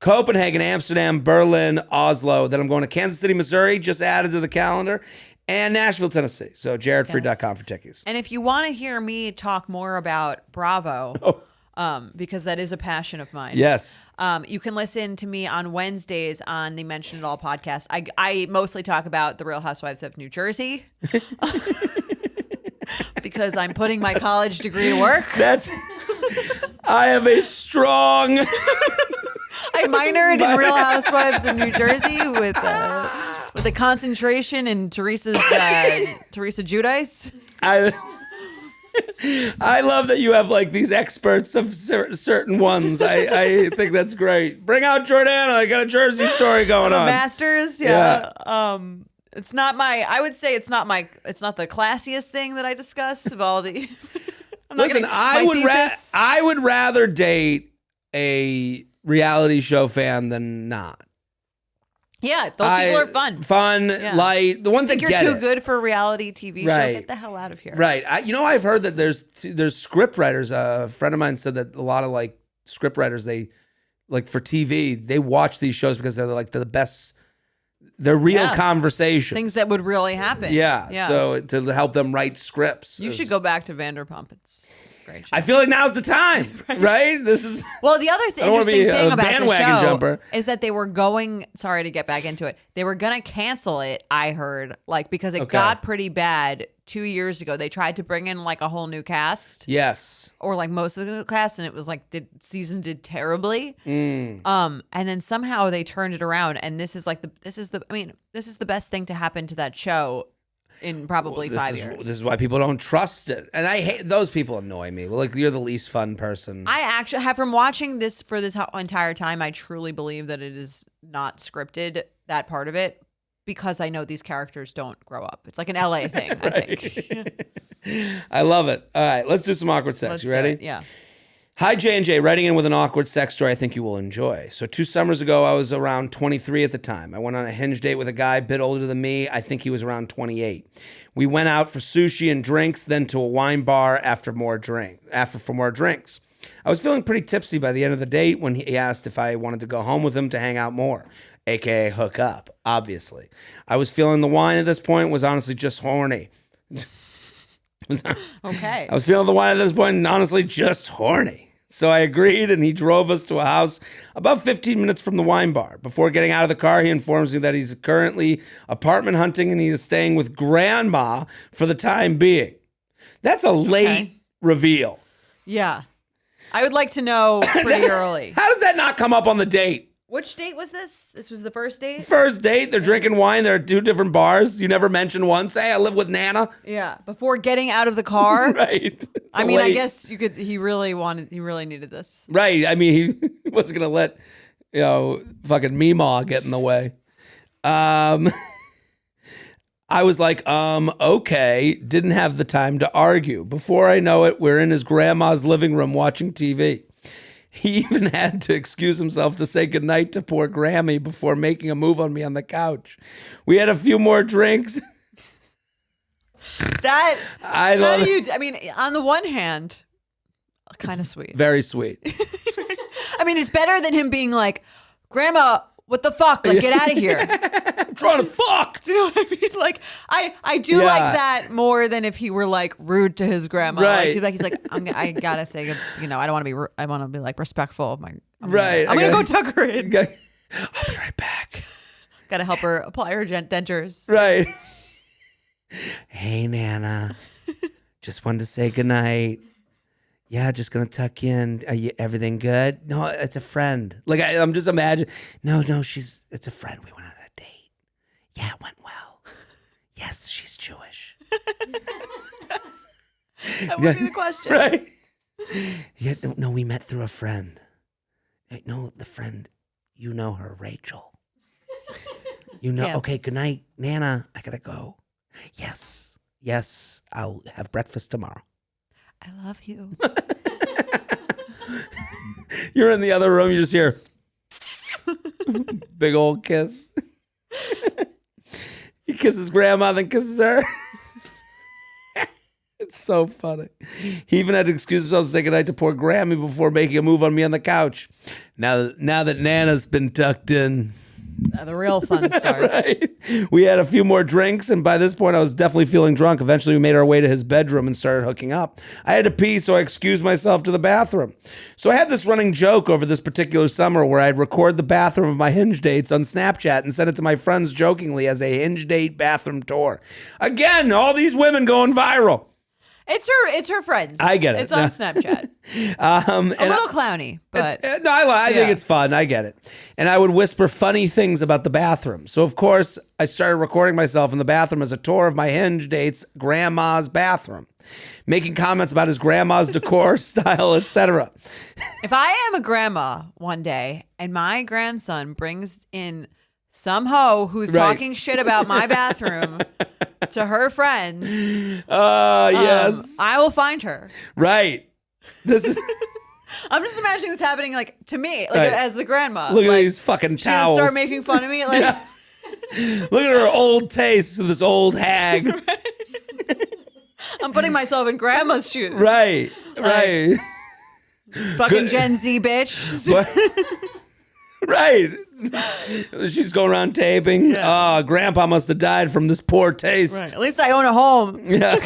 Copenhagen, Amsterdam, Berlin, Oslo. Then I'm going to Kansas City, Missouri, just added to the calendar, and Nashville, Tennessee. So jaredfree.com for tickets. And if you want to hear me talk more about Bravo, because that is a passion of mine. Yes. You can listen to me on Wednesdays on the Mention It All podcast. I mostly talk about the Real Housewives of New Jersey because I'm putting my college degree to work. I have a strong... I minored in Real Housewives of New Jersey with a concentration in Teresa Giudice. I love that you have these experts of certain ones. I think that's great. Bring out Jordana. I got a Jersey story going on. Masters, yeah. It's not I would say it's not the classiest thing that I discuss of all the. Listen, I would rather date a reality show fan than not. Yeah, those people are fun. Light. The ones that get it. You're too good for a reality TV show. Get the hell out of here. Right. I've heard that there's script writers. A friend of mine said that a lot of script writers, they for TV, they watch these shows because they're the best. They're real conversations. Things that would really happen. Yeah. So to help them write scripts. You should go back to Vanderpump. Great show. I feel like now's the time, right? This is well. The other interesting thing about the show jumper. is that they were going. Sorry to get back into it. They were gonna cancel it. I heard because it got pretty bad 2 years ago. They tried to bring in a whole new cast. Yes. Or most of the new cast, and it was season did terribly. And then somehow they turned it around, and this is the best thing to happen to that show in probably 5 years. This is why people don't trust it. And I hate those people annoy me. You're the least fun person. I actually have, from watching this for this entire time, I truly believe that it is not scripted, that part of it, because I know these characters don't grow up. It's like an LA thing, I think. I love it. All right, let's do some awkward sex. You ready? Yeah. Hi, J&J, writing in with an awkward sex story I think you will enjoy. So 2 summers ago, I was around 23 at the time. I went on a Hinge date with a guy a bit older than me. I think he was around 28. We went out for sushi and drinks, then to a wine bar for more drinks. I was feeling pretty tipsy by the end of the date when he asked if I wanted to go home with him to hang out more, aka hook up, obviously. I was feeling the wine at this point, was honestly just horny. Okay. I was feeling the wine at this point and honestly just horny. So I agreed, and he drove us to a house about 15 minutes from the wine bar. Before getting out of the car, he informs me that he's currently apartment hunting and he is staying with grandma for the time being. That's a late reveal. Yeah. I would like to know pretty early. How does that not come up on the date? Which date was this? This was the first date? First date. They're drinking wine. There are 2 different bars. You never mentioned once. Hey, I live with Nana. Yeah. Before getting out of the car. Right. I mean, I guess you could. He really needed this. Right. I mean, he wasn't gonna let fucking Meemaw get in the way. I was like, okay. Didn't have the time to argue. Before I know it, we're in his grandma's living room watching TV. He even had to excuse himself to say goodnight to poor Grammy before making a move on me on the couch. We had a few more drinks. I mean, on the one hand, kind of sweet. Very sweet. I mean, it's better than him being like, Grandma, what the fuck? Get out of here. I'm trying to fuck. Do you know what I mean? I do like that more than if he were rude to his grandma. Right. He's like, I gotta say, I don't want to be. I want to be respectful of my. I'm gonna go tuck her in. I'll be right back. Gotta help her apply her dentures. Right. Hey, Nana. Just wanted to say goodnight. Yeah, just gonna tuck in. Everything good? No, it's a friend. I'm just imagining. No, it's a friend. We went on a date. Yeah, it went well. Yes, she's Jewish. That would be the question. Right. Yeah, no, we met through a friend. No, the friend, you know her, Rachel. Okay, good night, Nana. I gotta go. Yes, I'll have breakfast tomorrow. I love you. You're in the other room, you just hear big old kiss. He kisses grandma, then kisses her. It's so funny. He even had to excuse himself to say goodnight to poor Grammy before making a move on me on the couch. Now that Nana's been tucked in. The real fun starts. Right. We had a few more drinks, and by this point, I was definitely feeling drunk. Eventually, we made our way to his bedroom and started hooking up. I had to pee, so I excused myself to the bathroom. So I had this running joke over this particular summer where I'd record the bathroom of my Hinge dates on Snapchat and send it to my friends jokingly as a Hinge date bathroom tour. Again, all these women going viral. It's her friends. I get it. It's on Snapchat. A little clowny, but I think it's fun. I get it. And I would whisper funny things about the bathroom. So of course, I started recording myself in the bathroom as a tour of my Hinge date's grandma's bathroom, making comments about his grandma's decor, style, etc. If I am a grandma one day and my grandson brings in some hoe who's talking shit about my bathroom to her friends, yes, I will find her. Right. This is. I'm just imagining this happening to me, as the grandma. Look at these fucking towels. She'll start making fun of me. Look at her old taste with this old hag. Right. I'm putting myself in grandma's shoes. Right. Fucking Gen Z bitch. Right. She's going around taping. Yeah. Oh, grandpa must have died from this poor taste. Right. At least I own a home. Yeah.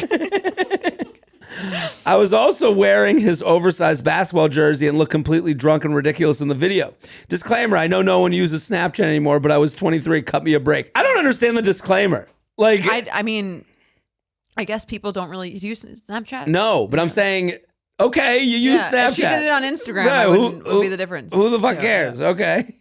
I was also wearing his oversized basketball jersey and looked completely drunk and ridiculous in the video. Disclaimer, I know no one uses Snapchat anymore, but I was 23, cut me a break. I don't understand the disclaimer. Like, I mean, I guess people don't really use Snapchat. No, but I'm saying, okay, you use Snapchat. If she did it on Instagram, would be the difference. Who the fuck cares? Yeah. Okay.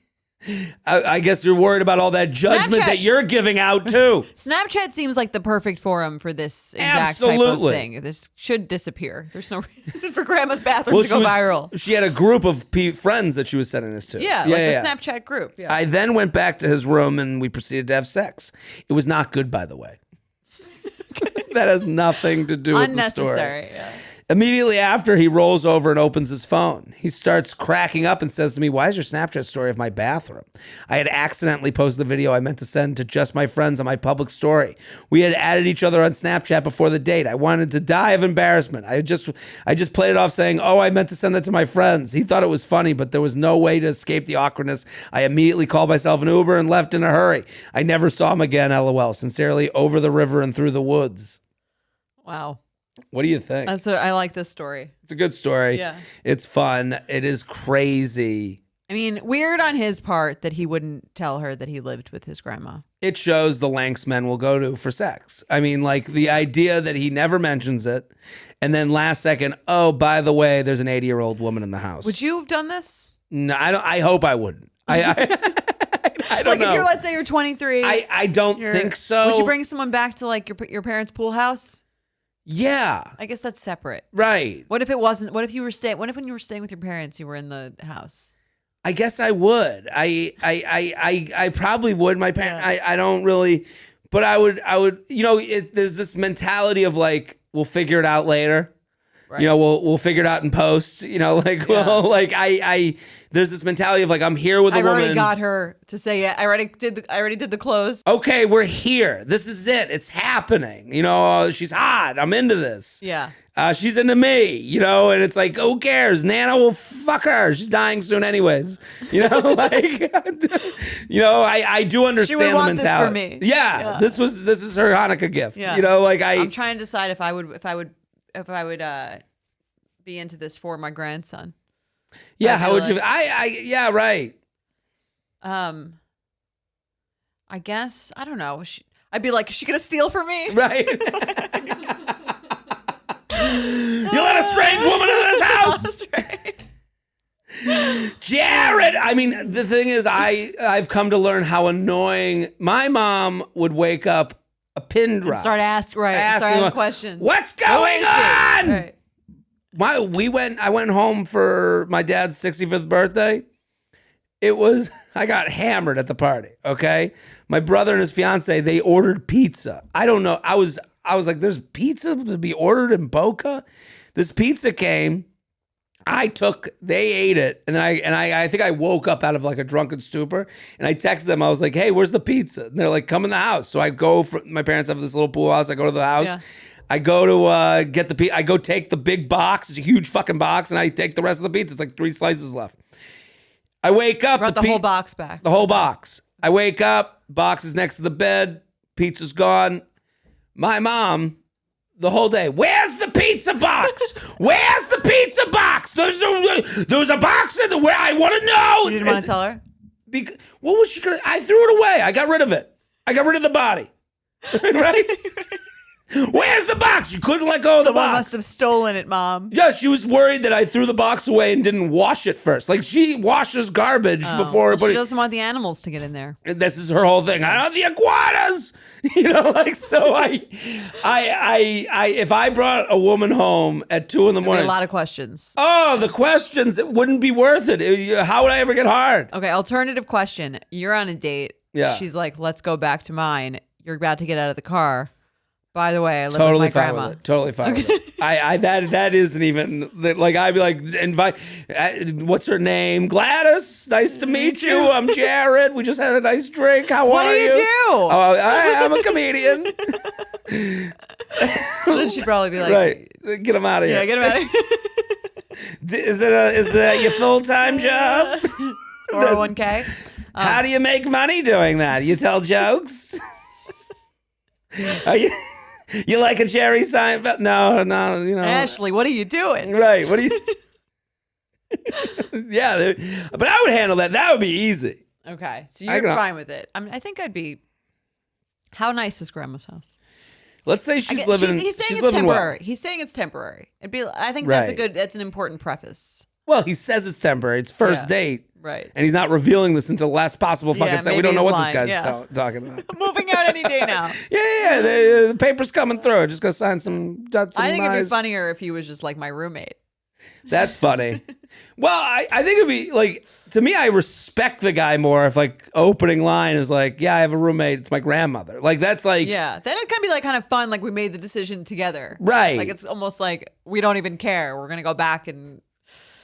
I guess you're worried about all that judgment that you're giving out too. Snapchat seems like the perfect forum for this exact type of thing. This should disappear. There's no reason for grandma's bathroom to go viral. She had a group of friends that she was sending this to. Yeah, the Snapchat group. Yeah. I then went back to his room and we proceeded to have sex. It was not good, by the way. That has nothing to do with the story. Unnecessary, yeah. Immediately after, he rolls over and opens his phone. He starts cracking up and says to me, "Why is your Snapchat story of my bathroom?" I had accidentally posted the video I meant to send to just my friends on my public story. We had added each other on Snapchat before the date. I wanted to die of embarrassment. I just played it off saying, "Oh, I meant to send that to my friends." He thought it was funny, but there was no way to escape the awkwardness. I immediately called myself an Uber and left in a hurry. I never saw him again, LOL. Sincerely, over the river and through the woods. Wow. What do you think? I like this story. It's a good story. Yeah. It's fun. It is crazy. I mean, weird on his part that he wouldn't tell her that he lived with his grandma. It shows the lengths men will go to for sex. I mean, like the idea that he never mentions it. And then last second, oh, by the way, there's an 80-year-old woman in the house. Would you have done this? No, I don't. I hope I wouldn't. I don't know. If let's say you're 23. I don't think so. Would you bring someone back to like your parents' pool house? Yeah. I guess that's separate. Right. What if it wasn't? What if when you were staying with your parents, you were in the house? I guess I would. I probably would. My parents, I don't really, but I would, there's this mentality of like, we'll figure it out later. Right. We'll figure it out in post, there's this mentality of like, I'm here with a woman. I already got her to say, yeah, I already did the clothes. Okay, we're here. This is it. It's happening. She's hot. I'm into this. Yeah. She's into me, and it's like, who cares? Nana will fuck her. She's dying soon anyways. I do understand she would want the mentality. This for me. Yeah. This is her Hanukkah gift. Yeah. I'm trying to decide if I would be into this for my grandson. Yeah, how would you? Yeah, right. I guess I don't know. I'd be like, is she gonna steal from me? Right. You let a strange woman into this house. That's right. Jared. I mean, the thing is, I've come to learn how annoying my mom would wake up a pin drop. Start asking questions. What's going on? Right. I went home for my dad's 65th birthday. I got hammered at the party, okay? My brother and his fiance, they ordered pizza. I don't know. I was like, there's pizza to be ordered in Boca? This pizza came. They ate it, and then I think I woke up out of like a drunken stupor, and I texted them. I was like, "Hey, where's the pizza?" And they're like, "Come in the house." So I go. My parents have this little pool house. I go to the house. Yeah. I go to get the pizza. I go take the big box. It's a huge fucking box, and I take the rest of the pizza. It's like 3 slices left. I wake up. Brought the whole box back. The whole box. I wake up. Box is next to the bed. Pizza's gone. My mom. The whole day. Where's the pizza box? Where's the pizza box? There was a box in where I want to know. You didn't want to tell her? What was she gonna? I threw it away. I got rid of it. I got rid of the body. Right? Where's the box? You couldn't let go of the box. Someone must have stolen it, Mom. Yeah, she was worried that I threw the box away and didn't wash it first. Like she washes garbage before. She doesn't want the animals to get in there. This is her whole thing. I don't the iguanas. So if I brought a woman home at 2 a.m, a lot of questions. Oh, the questions. It wouldn't be worth it. How would I ever get hard? Okay, alternative question. You're on a date. Yeah. She's like, let's go back to mine. You're about to get out of the car. By the way, I live with my grandma. Totally fine with it. That isn't even like I'd be like invite. What's her name? Gladys. Nice to meet you. I'm Jared. We just had a nice drink. How are you? What do you do? Oh, I'm a comedian. Then she'd probably be like, right, get him out of here. Yeah, get him out of here. Is that your full-time job? 401k. How do you make money doing that? You tell jokes? You like a Jerry Seinfeld? No, you know. Ashley, what are you doing? Right. What do you? Yeah, but I would handle that. That would be easy. Okay, so you're fine with it. I think I'd be. How nice is Grandma's house? Let's say she's living. He's saying she's it's living temporary. well. He's saying it's temporary. I think that's That's an important preface. Well, he says it's temporary. It's first date. Right. And he's not revealing this until the last possible fucking second. We don't know what this guy's talking about. Moving out any day now. Yeah. The paper's coming through. Just gonna sign some. I think it'd be funnier if he was just like my roommate. That's funny. Well, I think it'd be like, to me, I respect the guy more if like opening line is like, yeah, I have a roommate. It's my grandmother. Like that's like, yeah. Then it can be like kind of fun. Like we made the decision together. Right. Like it's almost like we don't even care. We're gonna go back and.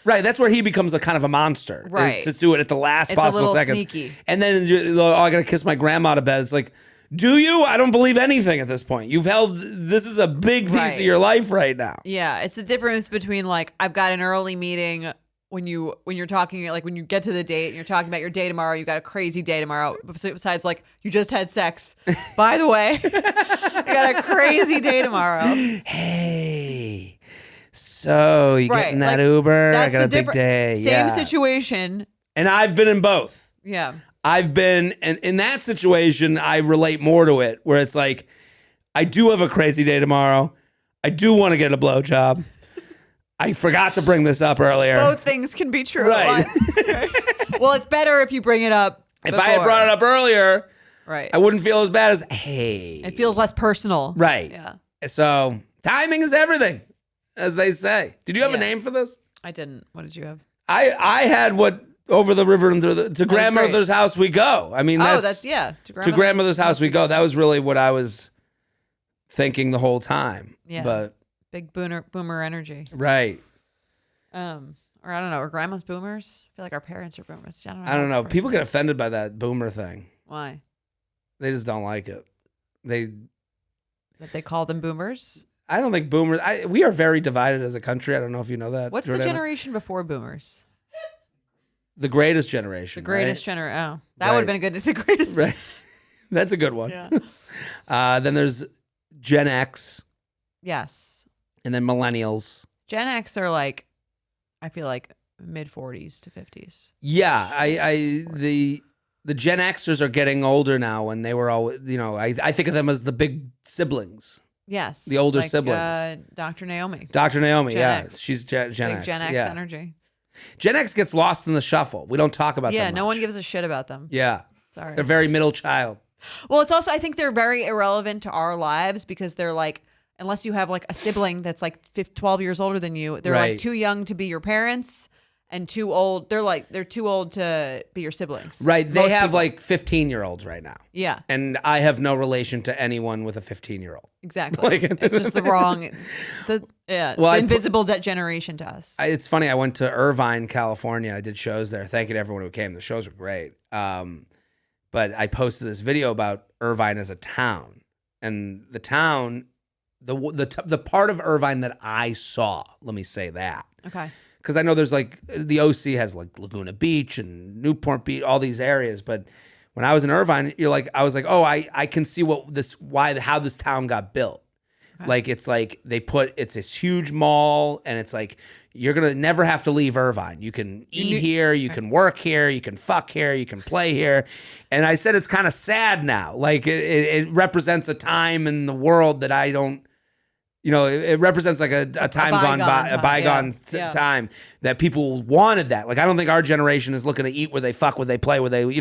Right, that's where he becomes a kind of a monster. Right, to do it at the last possible second. Sneaky. And then I gotta kiss my grandma to bed. It's like, do you? I don't believe anything at this point. You've held. This is a big piece of your life right now. Yeah, it's the difference between like I've got an early meeting when you're talking, like when you get to the date and you're talking about your day tomorrow. You got a crazy day tomorrow. Besides, like you just had sex. By the way, you got a crazy day tomorrow. Hey. So you getting that Uber? I got a big day. Same situation. And I've been in both. Yeah. I've been, and in that situation, I relate more to it, where it's like, I do have a crazy day tomorrow. I do want to get a blowjob. I forgot to bring this up earlier. Both things can be true at once. Well, it's better if you bring it up If I had brought it up earlier, I wouldn't feel as bad as, hey. It feels less personal. Right. Yeah. So timing is everything, as they say. Did you have a name for this? I didn't. What did you have? I had what over the river and to grandmother's house we go. I mean, to grandmother's house we go. That was really what I was thinking the whole time. Yeah. But big boomer energy. Right. Or I don't know. Are grandmas boomers? I feel like our parents are boomers. I don't know. People get offended by that boomer thing. Why? They just don't like it. That they call them boomers? I don't think boomers. We are very divided as a country. I don't know if you know that. What's the generation before boomers? The greatest generation. The greatest generation. Oh, that would have been a good. The greatest. Right. That's a good one. Yeah. Then there's Gen X. Yes. And then millennials. Gen X are like, I feel like mid 40s to 50s. Yeah, the Gen Xers are getting older now, and they were all, I think of them as the big siblings. Yes. The older siblings. Dr. Naomi. Dr. Naomi, Gen X. She's Gen Big X. Gen X energy. Gen X gets lost in the shuffle. We don't talk about them. Yeah, no one gives a shit about them. Yeah. Sorry. They're very middle child. Well, it's also, I think they're very irrelevant to our lives because they're like, unless you have like a sibling that's like 12 years older than you, they're like too young to be your parents and too old. They're too old to be your siblings. Right. They have like 15-year-olds right now. Yeah. And I have no relation to anyone with a 15-year-old. Exactly. It's just the wrong, the invisible generation to us. It's funny. I went to Irvine, California. I did shows there. Thank you to everyone who came. The shows were great. But I posted this video about Irvine as a town, and the town, the part of Irvine that I saw. Let me say that. Okay. Because I know there's like the OC has like Laguna Beach and Newport Beach, all these areas, but when I was in Irvine, I was like, oh, I can see how this town got built. Okay. Like it's this huge mall, and it's like you're gonna never have to leave Irvine. You can eat here, you can work here, you can fuck here, you can play here. And I said it's kind of sad now. Like it represents a time in the world that I don't. It represents like a time gone by, a bygone time that people wanted that. Like, I don't think our generation is looking to eat where they fuck, where they play, where they,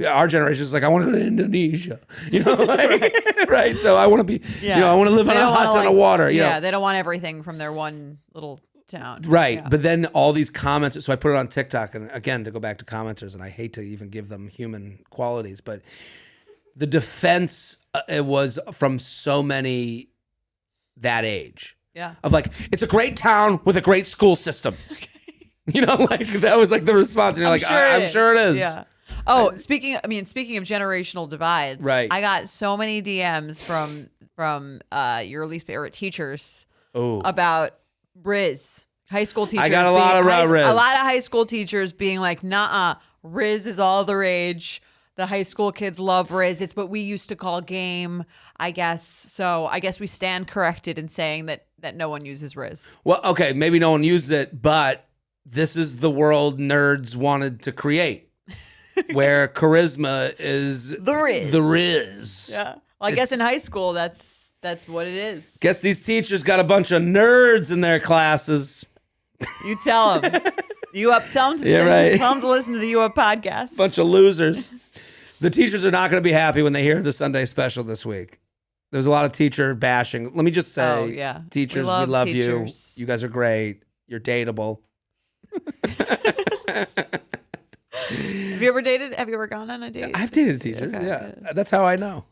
our generation is like, I want to go to Indonesia, right? So I want to be, I want to live on a hot ton of water. Yeah, they don't want everything from their one little town. Right. Yeah. But then all these comments, so I put it on TikTok, and again, to go back to commenters, and I hate to even give them human qualities, but the defense it was from so many that age. Yeah. Of like, it's a great town with a great school system. Like that was like the response. And you're I'm sure it is. Yeah. Oh, speaking of generational divides, right. I got so many DMs from your least favorite teachers about Riz. High school teachers. I got a lot of Riz. A lot of high school teachers being like, nah, Riz is all the rage. the high school kids love Riz. It's what we used to call game, I guess. So I guess we stand corrected in saying that no one uses Riz. Well, okay, maybe no one uses it, but this is the world nerds wanted to create, where charisma is the Riz. The Riz. Yeah. Well, I guess in high school, that's what it is. Guess these teachers got a bunch of nerds in their classes. You tell them. Tell them to listen to the U Up podcast. Bunch of losers. The teachers are not going to be happy when they hear the Sunday special this week. There's a lot of teacher bashing. Let me just say, teachers, we love teachers. You. You guys are great. You're dateable. Have you ever dated? Have you ever gone on a date? I've dated a teacher. Okay, yeah. Good. That's how I know.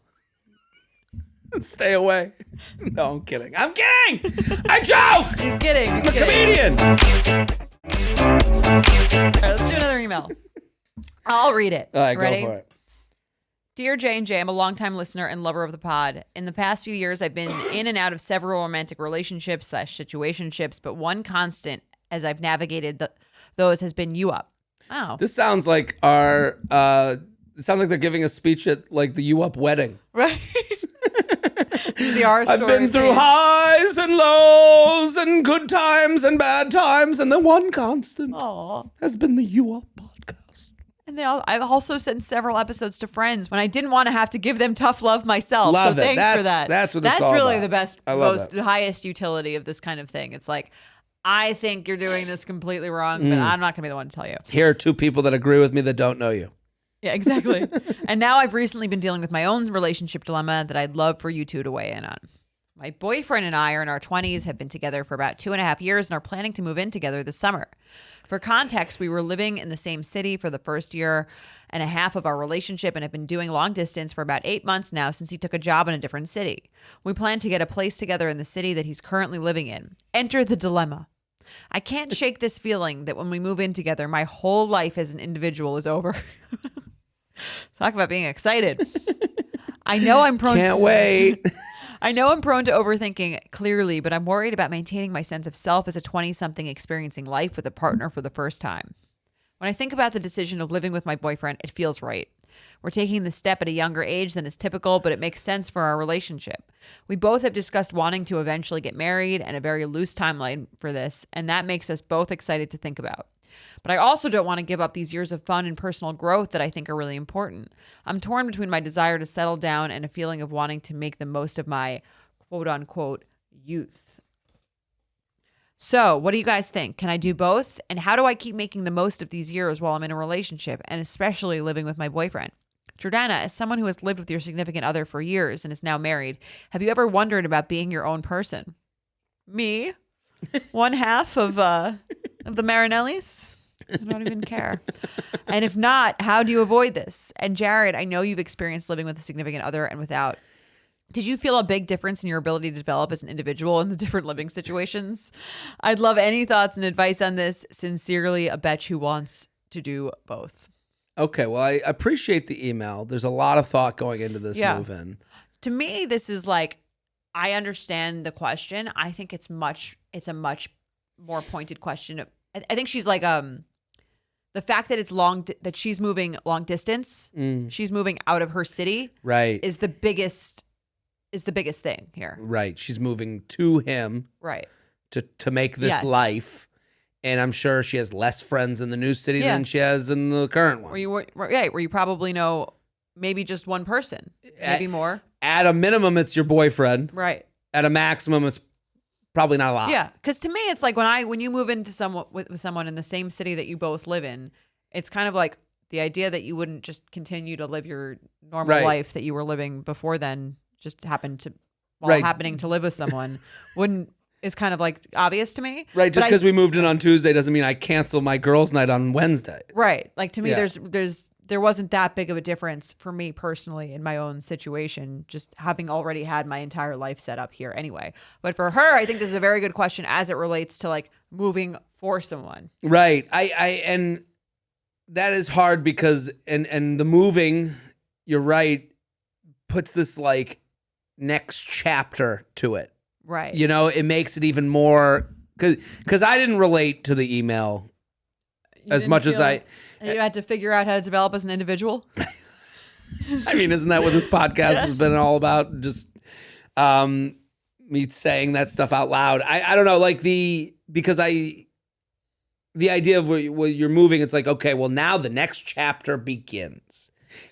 Stay away. No, I'm kidding. I'm kidding. I joke. He's kidding. I'm a comedian. All right, let's do another email. I'll read it. All right, Ready? Go for it. Dear J&J, I'm a longtime listener and lover of the pod. In the past few years, I've been in and out of several romantic relationships / situationships, but one constant as I've navigated those has been you up. Wow. This sounds like it sounds like they're giving a speech at like the you up wedding. Right. The R story. I've been through highs and lows and good times and bad times, and the one constant has been the you up podcast. And I've also sent several episodes to friends when I didn't want to have to give them tough love myself. Love so it. thanks for that. That's what it's all really about. The best, the highest utility of this kind of thing. It's like, I think you're doing this completely wrong, but I'm not going to be the one to tell you. Here are two people that agree with me that don't know you. Yeah, exactly. And now I've recently been dealing with my own relationship dilemma that I'd love for you two to weigh in on. My boyfriend and I are in our 20s, have been together for about 2.5 years, and are planning to move in together this summer. For context, we were living in the same city for the first year and a half of our relationship and have been doing long distance for about 8 months now since he took a job in a different city. We plan to get a place together in the city that he's currently living in. Enter the dilemma. I can't shake this feeling that when we move in together, my whole life as an individual is over. Talk about being excited. I know I'm prone Can't wait. I know I'm prone to overthinking clearly, but I'm worried about maintaining my sense of self as a 20-something experiencing life with a partner for the first time. When I think about the decision of living with my boyfriend, it feels right. We're taking this step at a younger age than is typical, but it makes sense for our relationship. We both have discussed wanting to eventually get married and a very loose timeline for this, and that makes us both excited to think about. But I also don't want to give up these years of fun and personal growth that I think are really important. I'm torn between my desire to settle down and a feeling of wanting to make the most of my quote-unquote youth. So, what do you guys think? Can I do both? And how do I keep making the most of these years while I'm in a relationship, and especially living with my boyfriend? Jordana, as someone who has lived with your significant other for years and is now married, have you ever wondered about being your own person? Me? One half of the Marinellis? I don't even care. And if not, how do you avoid this? And Jared, I know you've experienced living with a significant other and without. Did you feel a big difference in your ability to develop as an individual in the different living situations? I'd love any thoughts and advice on this. Sincerely, a betch who wants to do both. Okay, well, I appreciate the email. There's a lot of thought going into this move-in. To me, this is like, I understand the question. I think it's a much more pointed question. I think she's like, the fact that that she's moving long distance, she's moving out of her city, right, is the biggest thing here. Right, she's moving to him, right, to make this life. And I'm sure she has less friends in the new city than she has in the current one. Where you probably know maybe just one person, maybe more. At a minimum, it's your boyfriend. Right. At a maximum, it's probably not a lot. Yeah, because to me, it's like when you move into with someone in the same city that you both live in, it's kind of like the idea that you wouldn't just continue to live your normal life that you were living before then, just happening to live with someone, is kind of like obvious to me. Right, just because we moved in on Tuesday doesn't mean I cancel my girls' night on Wednesday. Right. Like to me, there wasn't that big of a difference for me personally in my own situation, just having already had my entire life set up here anyway. But for her, I think this is a very good question as it relates to like moving for someone. Right. And that is hard because and the moving, you're right, puts this like next chapter to it. Right. You know, it makes it even more because I didn't relate to the email as much as you had to figure out how to develop as an individual. I mean, isn't that what this podcast has been all about? Just me saying that stuff out loud. I don't know, like the idea of where you're moving, it's like, okay, well, now the next chapter begins.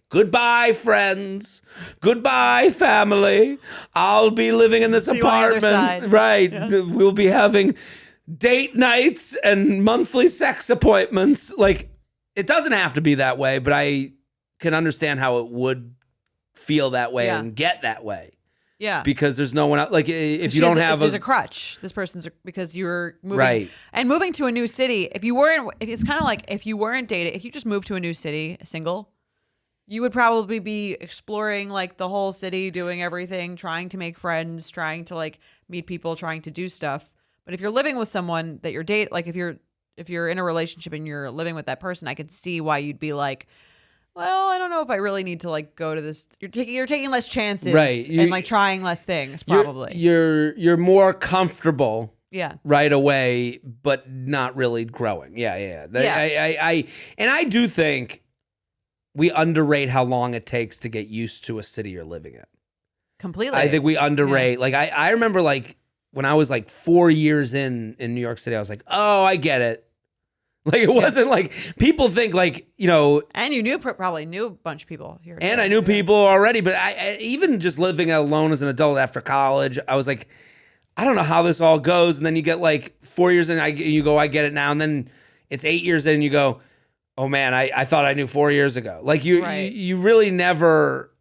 Goodbye, friends. Goodbye, family. I'll be living in this apartment. Right. Yes. We'll be having date nights and monthly sex appointments. Like, it doesn't have to be that way, but I can understand how it would feel that way and get that way. Yeah. Because there's no one else. Like, if you don't have there's a crutch. This person's because you're moving. Right. And moving to a new city, it's kind of like if you weren't dating, if you just moved to a new city, single, you would probably be exploring like the whole city, doing everything, trying to make friends, trying to like meet people, trying to do stuff. But if you're living with someone that you're like if you're in a relationship and you're living with that person, I could see why you'd be like, well, I don't know if I really need to like go to this. You're taking less chances, right? And like trying less things, probably. You're more comfortable, yeah, right away, but not really growing. Yeah. I do think we underrate how long it takes to get used to a city you're living in. Completely. I think we underrate. Yeah. Like I remember like when I was like 4 years in New York City, I was like, oh, I get it. Like it wasn't like people think like, you know. And you probably knew a bunch of people here. And I knew people already, but I even just living alone as an adult after college, I was like, I don't know how this all goes. And then you get like 4 years in, you go, I get it now. And then it's 8 years in, you go, oh man, I thought I knew 4 years ago. Like you really never.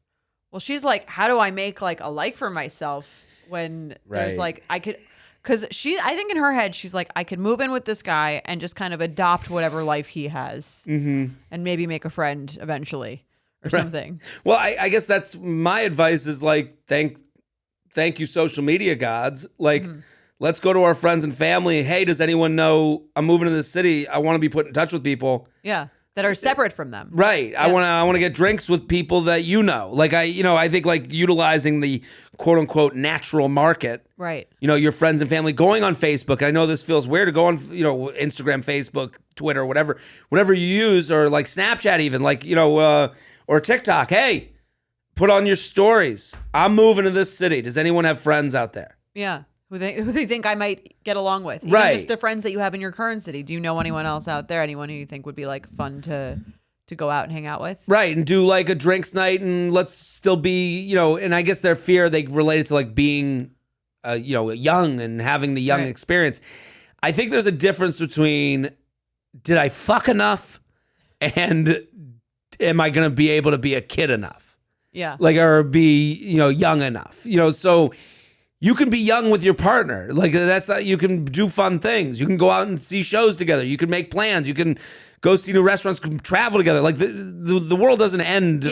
Well, she's like, how do I make like a life for myself when there's like, I could. Because I think in her head, she's like, I could move in with this guy and just kind of adopt whatever life he has and maybe make a friend eventually or something. Well, I guess that's my advice is like, thank you, social media gods. Like, let's go to our friends and family. Hey, does anyone know I'm moving to this city? I want to be put in touch with people. Yeah. That are separate from them. Right. Yeah. I want to get drinks with people that you know. Like I think like utilizing the quote unquote natural market. Right. You know, your friends and family going on Facebook. I know this feels weird to go on, you know, Instagram, Facebook, Twitter, whatever you use, or like Snapchat even, like, you know, or TikTok. Hey, put on your stories. I'm moving to this city. Does anyone have friends out there? Yeah. Who they think I might get along with. Even just the friends that you have in your current city. Do you know anyone else out there? Anyone who you think would be like fun to go out and hang out with? Right. And do like a drinks night and let's still be, you know, and I guess their fear, they relate it to like being, you know, young and having the young experience. I think there's a difference between did I fuck enough and am I going to be able to be a kid enough? Yeah. Like, or be, you know, young enough, you know, so you can be young with your partner. Like you can do fun things. You can go out and see shows together. You can make plans. You can go see new restaurants, travel together. Like the world doesn't end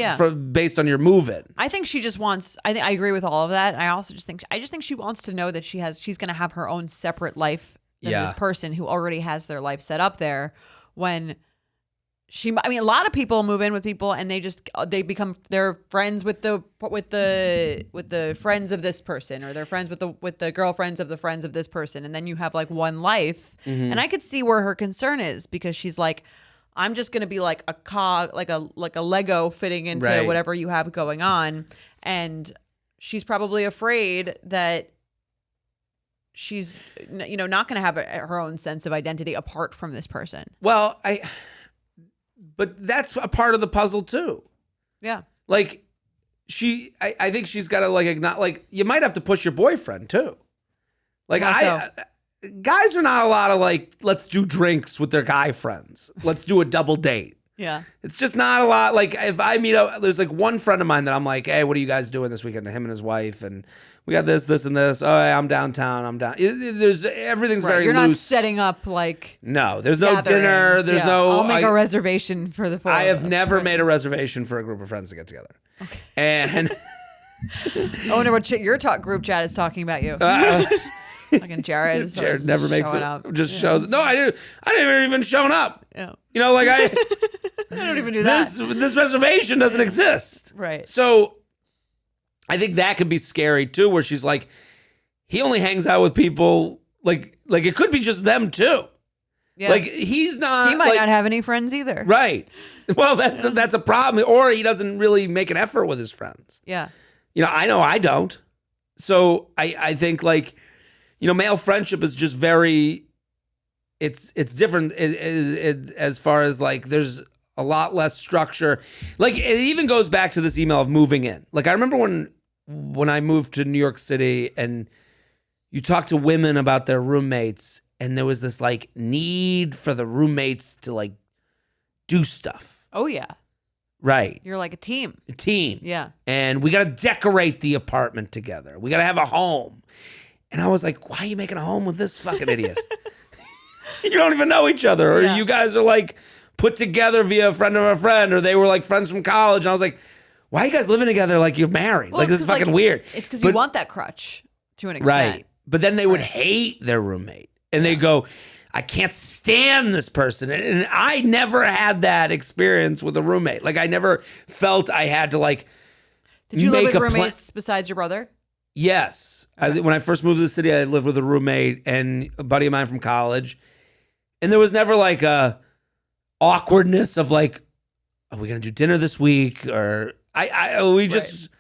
based on your move-in. I think she just wants, I agree with all of that. I also just think she wants to know that she's going to have her own separate life than this person who already has their life set up there when a lot of people move in with people and they're friends with the friends of this person, or they're friends with the girlfriends of the friends of this person, and then you have like one life. And I could see where her concern is, because she's like, I'm just gonna be like a cog, like a Lego fitting into whatever you have going on, and she's probably afraid that she's, you know, not gonna have her own sense of identity apart from this person. Well, But that's a part of the puzzle too. Yeah. Like I think she's got to like you might have to push your boyfriend too. Like guys are not a lot of like, let's do drinks with their guy friends. Let's do a double date. Yeah. It's just not a lot. Like if I meet up, there's like one friend of mine that I'm like, hey, what are you guys doing this weekend? Him and his wife, and we got this, and this. Oh, hey, I'm downtown. I'm down. Everything's very loose. You're not setting up like. No, there's no dinner. There's no. I'll make a reservation for the. I have never made a reservation for a group of friends to get together. Okay. And. I wonder what your group chat is talking about you. Like Jared. Jared never makes it. Up. Just shows. No, I didn't even shown up. Yeah. You know, like I don't even do that. This reservation doesn't exist. Right. So I think that could be scary too, where she's like, he only hangs out with people like it could be just them too. Yeah. Like he's not. He might like, not have any friends either. Right. Well, that's a problem. Or he doesn't really make an effort with his friends. Yeah. I know I don't. So I think like, male friendship is just very. It's different as far as like there's a lot less structure. Like it even goes back to this email of moving in. Like I remember when I moved to New York City and you talk to women about their roommates and there was this like need for the roommates to like do stuff. Oh yeah. Right. You're like a team. A team. Yeah. And we got to decorate the apartment together. We got to have a home. And I was like, why are you making a home with this fucking idiot? You don't even know each other. Or you guys are like put together via a friend of a friend, or they were like friends from college. And I was like, why are you guys living together like you're married? Well, like this is fucking weird. It's because you want that crutch to an extent. Right. But then they would hate their roommate. And they go, I can't stand this person. And I never had that experience with a roommate. Like I never felt I had to like Did you live with roommates besides your brother? Yes. Okay. When I first moved to the city, I lived with a roommate and a buddy of mine from college. And there was never like a awkwardness of like, are we going to do dinner this week? Or we just,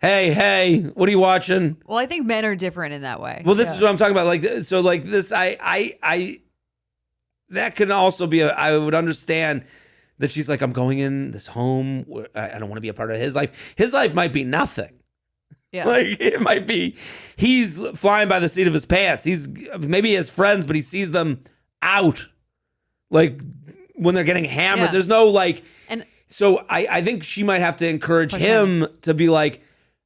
hey, what are you watching? Well, I think men are different in that way. Well, this is what I'm talking about. Like, so like this, that can also be, I would understand that she's like, I'm going in this home where I don't want to be a part of his life. His life might be nothing. Yeah. Like it might be, he's flying by the seat of his pants. Maybe he has friends, but he sees them out. Like when they're getting hammered, there's no like, and so I think she might have to encourage him to be like,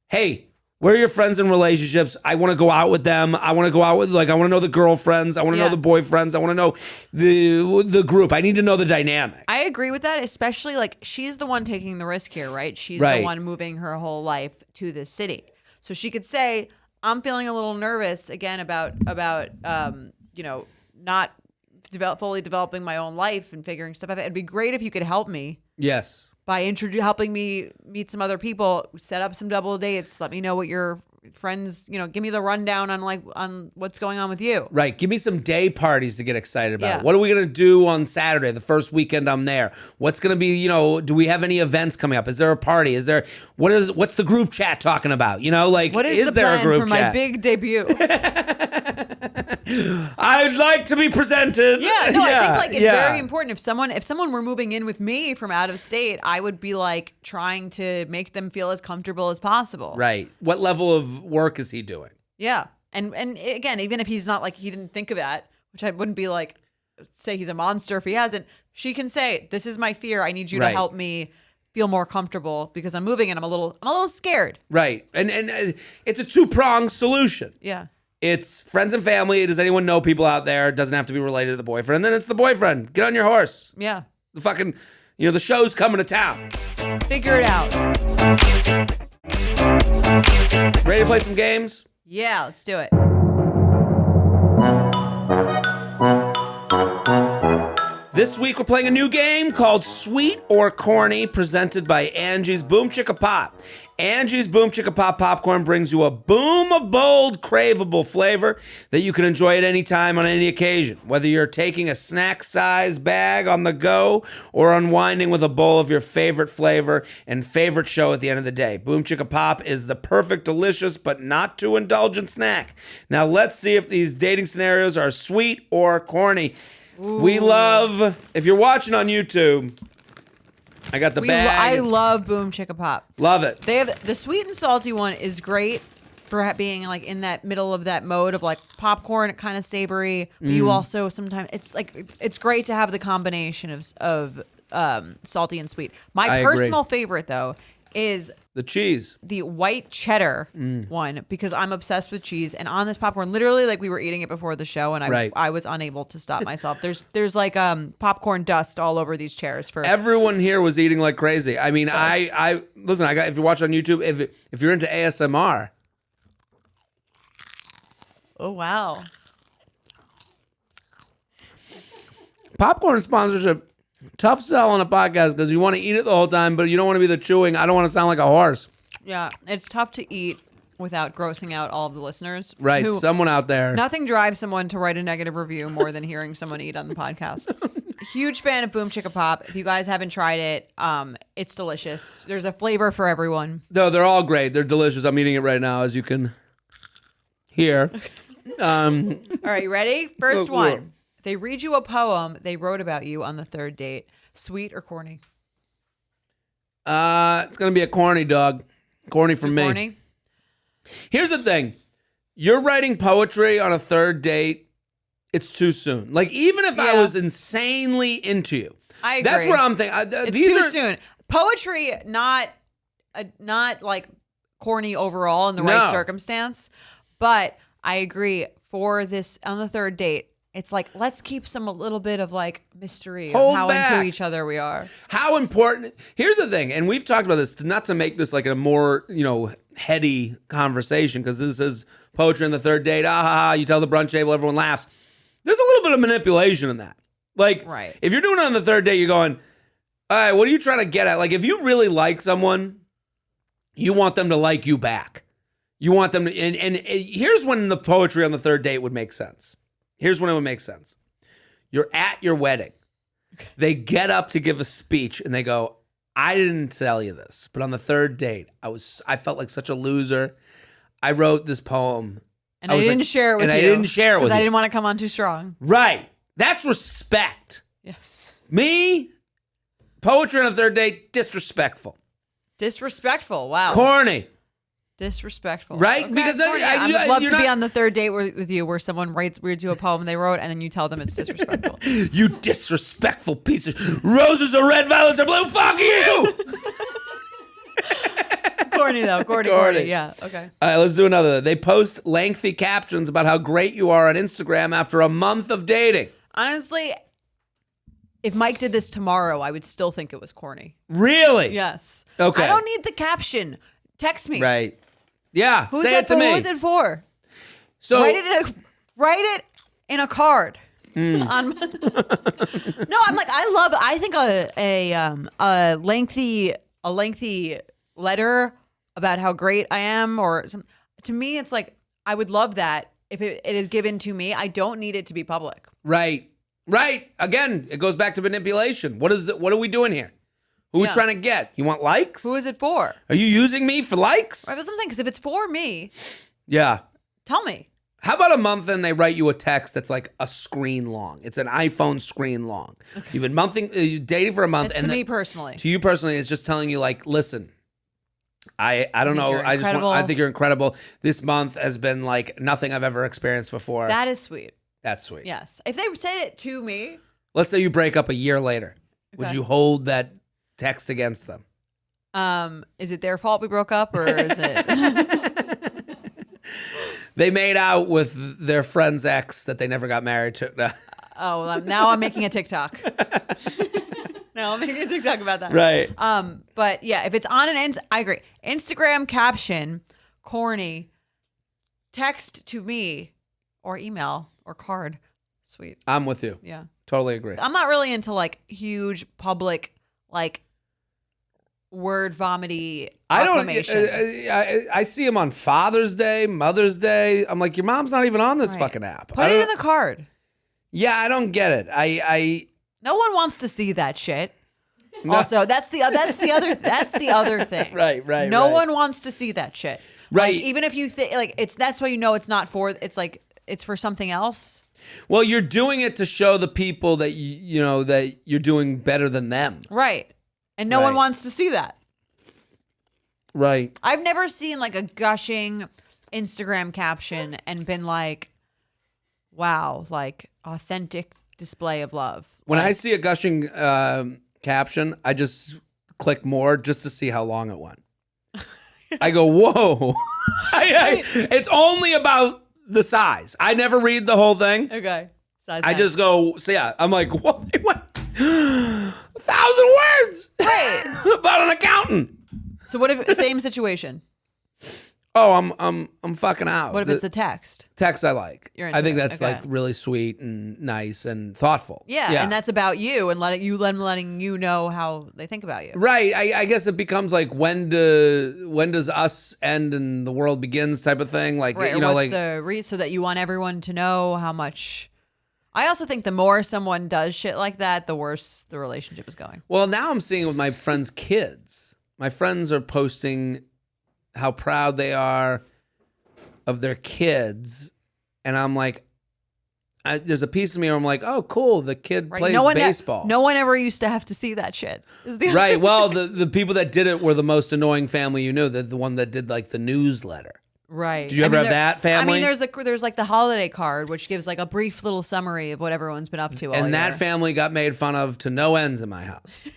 hey, where are your friends and relationships? I want to go out with them. I want to go out with I want to know the girlfriends. I want to know the boyfriends. I want to know the group. I need to know the dynamic. I agree with that, especially like she's the one taking the risk here, right? She's the one moving her whole life to this city. So she could say, I'm feeling a little nervous again about not fully developing my own life and figuring stuff out. It'd be great if you could help me. Yes. By helping me meet some other people, set up some double dates, let me know what your friends, give me the rundown on what's going on with you. Right. Give me some day parties to get excited about. What are we going to do on Saturday, the first weekend I'm there? What's going to be, do we have any events coming up? Is there a party? What's the group chat talking about? What is there a group for chat? My big debut? I'd like to be presented. I think it's very important. If someone were moving in with me from out of state, I would be like trying to make them feel as comfortable as possible. Right. What level of work is he doing? Yeah. And again, even if he's not like, he didn't think of that, which I wouldn't be like, say he's a monster if he hasn't, she can say, this is my fear. I need you to help me feel more comfortable because I'm moving and I'm a little scared. Right. And it's a two-pronged solution. Yeah. It's friends and family. Does anyone know people out there? It doesn't have to be related to the boyfriend. And then it's the boyfriend. Get on your horse. Yeah. The fucking, the show's coming to town. Figure it out. Ready to play some games? Yeah, let's do it. This week we're playing a new game called Sweet or Corny, presented by Angie's Boom Chicka Pop. Angie's Boom Chicka Pop popcorn brings you a boom of bold, craveable flavor that you can enjoy at any time on any occasion. Whether you're taking a snack-sized bag on the go or unwinding with a bowl of your favorite flavor and favorite show at the end of the day, Boom Chicka Pop is the perfect, delicious, but not too indulgent snack. Now let's see if these dating scenarios are sweet or corny. Ooh. We love, if you're watching on YouTube, I got the bag. I love Boom Chicka Pop. Love it. They have the sweet and salty one is great for being like in that middle of that mode of like popcorn, kind of savory. But you also sometimes it's great to have the combination of salty and sweet. My personal favorite though is the cheese, the white cheddar one, because I'm obsessed with cheese. And on this popcorn, literally, like we were eating it before the show, and I was unable to stop myself. There's like popcorn dust all over these chairs. Everyone here was eating like crazy. I mean, I listen. If you watch on YouTube, if you're into ASMR, oh wow, popcorn sponsorship. Tough sell on a podcast because you want to eat it the whole time, but you don't want to be the chewing. I don't want to sound like a horse. Yeah, it's tough to eat without grossing out all of the listeners. Right, someone out there. Nothing drives someone to write a negative review more than hearing someone eat on the podcast. Huge fan of Boom Chicka Pop. If you guys haven't tried it, it's delicious. There's a flavor for everyone. No, they're all great. They're delicious. I'm eating it right now, as you can hear. All right, you ready? First one. They read you a poem they wrote about you on the third date. Sweet or corny? It's going to be a corny, dog. Corny for me. Corny? Here's the thing. You're writing poetry on a third date, it's too soon. Like, even if I was insanely into you. I agree. That's what I'm thinking. It's too soon. Poetry, not like corny overall in the right circumstance. But I agree, for this, on the third date, it's like, let's keep a little bit of like mystery of how into each other we are. How important. Here's the thing, and we've talked about this, not to make this like a more, heady conversation, because this is poetry on the third date. You tell the brunch table, everyone laughs. There's a little bit of manipulation in that. Like, if you're doing it on the third date, you're going, all right, what are you trying to get at? Like, if you really like someone, you want them to like you back. You want them to, and here's when the poetry on the third date would make sense. Here's when it would make sense. You're at your wedding. They get up to give a speech and they go, I didn't tell you this, but on the third date, I felt like such a loser. I wrote this poem. And I didn't share it with you. And I didn't share it with you. Because I didn't want to come on too strong. Right. That's respect. Yes. Me, poetry on a third date, disrespectful. Disrespectful. Wow. Corny. Disrespectful. Right? Okay. Because I would love to be on the third date with you where someone reads you a poem they wrote and then you tell them it's disrespectful. You disrespectful piece of... Roses are red, violets are blue. Fuck you! Corny, though. Corny. Yeah, okay. All right, let's do another. They post lengthy captions about how great you are on Instagram after a month of dating. Honestly, if Mike did this tomorrow, I would still think it was corny. Really? Yes. Okay. I don't need the caption. Text me. Right. Yeah, say it to me. Who is it for? So write it in a card. No, I'm like, I think a lengthy letter about how great I am, or to me, it's like, I would love that if it is given to me. I don't need it to be public. Right. Again, it goes back to manipulation. What are we doing here? Who are we trying to get? You want likes? Who is it for? Are you using me for likes? Right, that's what I'm saying. Because if it's for me, tell me. How about a month and they write you a text that's like a screen long? It's an iPhone screen long. Okay. You've been dating for a month. It's and to me personally. To you personally, it's just telling you like, listen, I don't know. I think you're incredible. This month has been like nothing I've ever experienced before. That is sweet. That's sweet. Yes. If they said it to me. Let's say you break up a year later. Okay. Would you hold that text against them? Is it their fault we broke up, or is it? They made out with their friend's ex that they never got married to. No. Oh, well, now I'm making a TikTok. Now I'm making a TikTok about that. Right. But yeah, if it's on I agree. Instagram caption, corny, text to me, or email, or card, sweet. I'm with you. Yeah. Totally agree. I'm not really into like huge public, like word vomity proclamations. I see them on Father's Day, Mother's Day. I'm like, your mom's not even on this fucking app. Put it in the card. Yeah, I don't get it. No one wants to see that shit. No. Also, that's the other thing. Right. No one wants to see that shit. Right. Like, even if you think like that's why you know it's not for. It's like it's for something else. Well, you're doing it to show the people that you know that you're doing better than them. Right. And no one wants to see that. Right. I've never seen like a gushing Instagram caption and been like, wow, like authentic display of love. When I see a gushing caption, I just click more just to see how long it went. I go, whoa. It's only about the size. I never read the whole thing. Okay. I just go, so yeah, I'm like, what? They went 1,000 words. Right. About an accountant. So what if, same situation? Oh, I'm fucking out. What if it's a text? Text I like. You're I think into it. that's Okay. like really sweet and nice and thoughtful. Yeah, and that's about you and letting you know how they think about you. Right. I guess it becomes like when does us end and the world begins type of thing. Like Right, you know, what's like the so that you want everyone to know how much. I also think the more someone does shit like that, the worse the relationship is going. well, now I'm seeing it with my friends' kids. My friends are posting how proud they are of their kids, and I'm like, there's a piece of me where I'm like, oh, cool, the kid plays baseball. No one ever used to have to see that shit. Right. Well, the people that did it were the most annoying family you knew. The one that did like the newsletter. Right. Did you ever have that family? I mean, there's like the holiday card, which gives like a brief little summary of what everyone's been up to all and that year. family got made fun of to no ends in my house.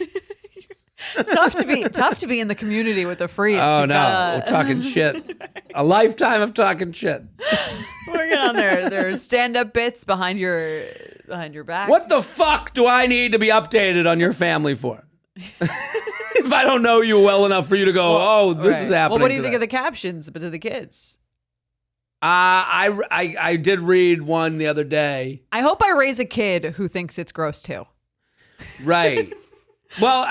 tough to be in the community with the freaks. Oh no, we're talking shit. A lifetime of talking shit. Working on their stand-up bits behind your back. What the fuck do I need to be updated on your family for? If I don't know you well enough for you to go, this is happening. Well, what do you think of the captions to the kids? I did read one the other day. I hope I raise a kid who thinks it's gross too. Right. Well,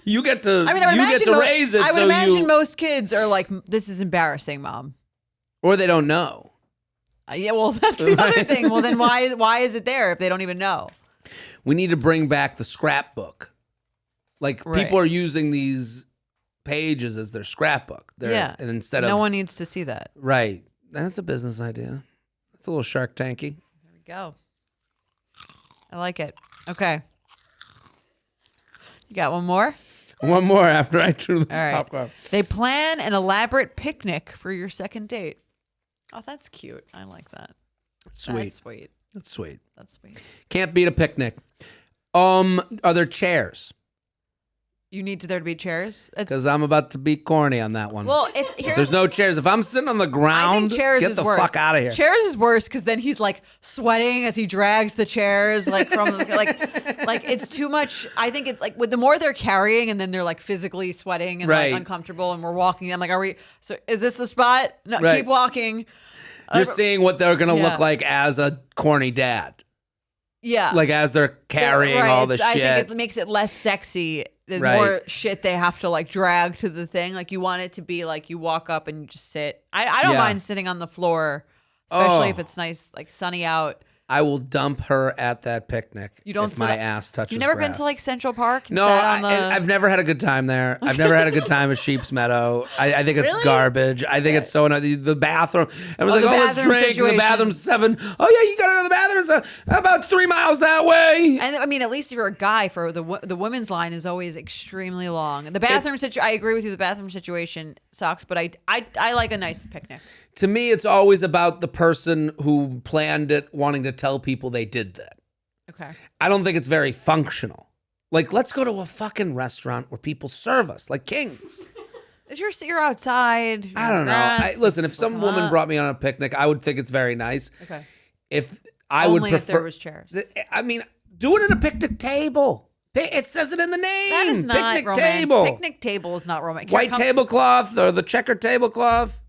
you get to raise it. I would imagine most kids are like, "This is embarrassing, Mom," or they don't know. Yeah, well, that's the other thing. Well, then why is it there if they don't even know? We need to bring back the scrapbook. Like people are using these pages as their scrapbook. And instead of no one needs to see that. Right. That's a business idea. That's a little Shark Tanky. There we go. I like it. Okay. You got one more? One more after I chew this All right. popcorn. They plan an elaborate picnic for your second date. Oh, that's cute. I like that. Sweet. That's sweet. That's sweet. That's sweet. Can't beat a picnic. Are there chairs? You need there to be chairs? Because I'm about to be corny on that one. Well, if there's no chairs, if I'm sitting on the ground, I think chairs get is the worse. fuck out of here. Chairs is worse because then he's like sweating as he drags the chairs like from like it's too much. I think it's like with the more they're carrying and then they're like physically sweating and like uncomfortable and we're walking. I'm like, so is this the spot? No, keep walking. You're seeing what they're gonna look like as a corny dad. Yeah, like as they're carrying all the shit. I think it makes it less sexy. The more shit they have to like drag to the thing. Like you want it to be like you walk up and you just sit. I don't mind sitting on the floor, especially if it's nice, like sunny out. I will dump her at that picnic if my ass touches You've never grass. been to like Central Park? No, I've never had a good time there. I've never had a good time at Sheep's Meadow. I think it's garbage. I think it's so annoying. The bathroom. It was like, let's drink. The bathroom's 7. Oh, yeah, you got to go to the bathroom. It's about 3 miles that way. And I mean, at least if you're a guy, for the women's line is always extremely long. The bathroom situation, I agree with you. The bathroom situation sucks, but I like a nice picnic. To me, it's always about the person who planned it wanting to tell people they did that. Okay. I don't think it's very functional. Like, let's go to a fucking restaurant where people serve us like kings. You're outside. I don't know. Listen, if some woman brought me on a picnic, I would think it's very nice. Okay. If I would prefer, if there was chairs. I mean, do it at a picnic table. It says it in the name. That is not picnic romantic. table. Picnic table is not romantic. White tablecloth or the checkered tablecloth.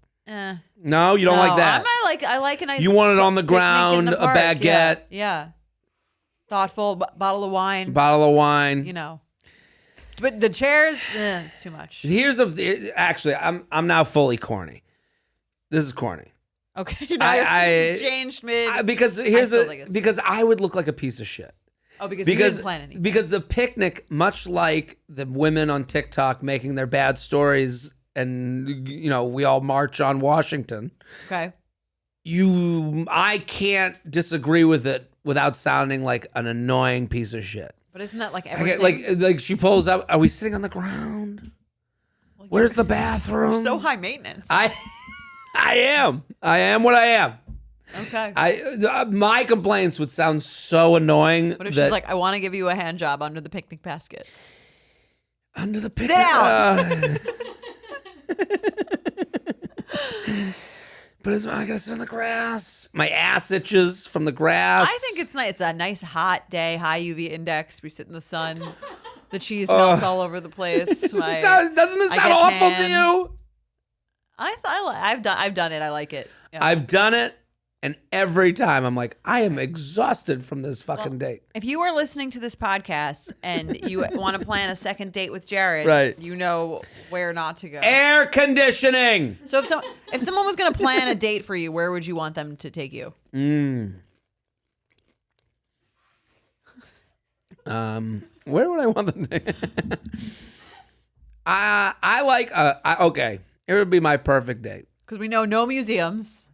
No, you don't like that. I like a nice. You want it on the ground, a baguette. Yeah. Thoughtful bottle of wine. You know. But the chairs, it's too much. Actually, I'm now fully corny. This is corny. Okay, I changed mid. Because because I would look like a piece of shit. Oh, because you didn't plan anything. Because the picnic, much like the women on TikTok making their bad stories, and we all march on Washington. Okay. I can't disagree with it without sounding like an annoying piece of shit. But isn't that like everything? Like she pulls up. Are we sitting on the ground? Well, where's the bathroom? You're so high maintenance. I am. I am what I am. Okay. My complaints would sound so annoying. What if she's like, I want to give you a hand job under the picnic basket? Under the picnic? Sit down. But I gotta sit on the grass. My ass itches from the grass. I think it's nice. It's a nice hot day, high UV index. We sit in the sun. The cheese melts all over the place. Doesn't this sound awful to you? I've done it. I like it. Yeah. I've done it, and every time I'm like, I am exhausted from this fucking date. If you are listening to this podcast and you want to plan a second date with Jared, right, you know where not to go. Air conditioning. So if someone was going to plan a date for you, where would you want them to take you? Where would I want them to? I like. Okay, it would be my perfect date. Because we know no museums.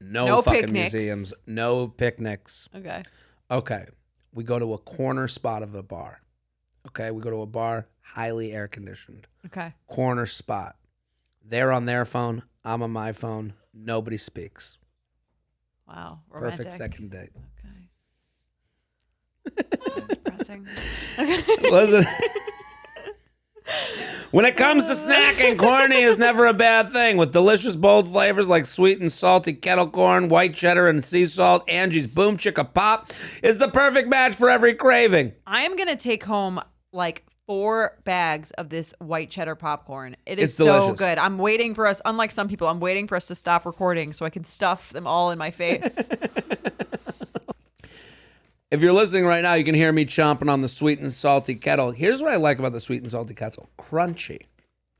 No fucking picnics. museums. No picnics. Okay. We go to a corner spot of the bar. Okay. We go to a bar, highly air conditioned. Okay. Corner spot. They're on their phone. I'm on my phone. Nobody speaks. Wow. Romantic. Perfect second date. Okay. That's kind of depressing. Listen. When it comes to snacking, Corny is never a bad thing. With delicious, bold flavors like sweet and salty kettle corn, white cheddar, and sea salt, Angie's Boom Chicka Pop is the perfect match for every craving. I am going to take home like 4 bags of this white cheddar popcorn. It's so delicious. good. I'm waiting for us, unlike some people, I'm waiting for us to stop recording so I can stuff them all in my face. If you're listening right now, you can hear me chomping on the sweet and salty kettle. Here's what I like about the sweet and salty kettle. Crunchy.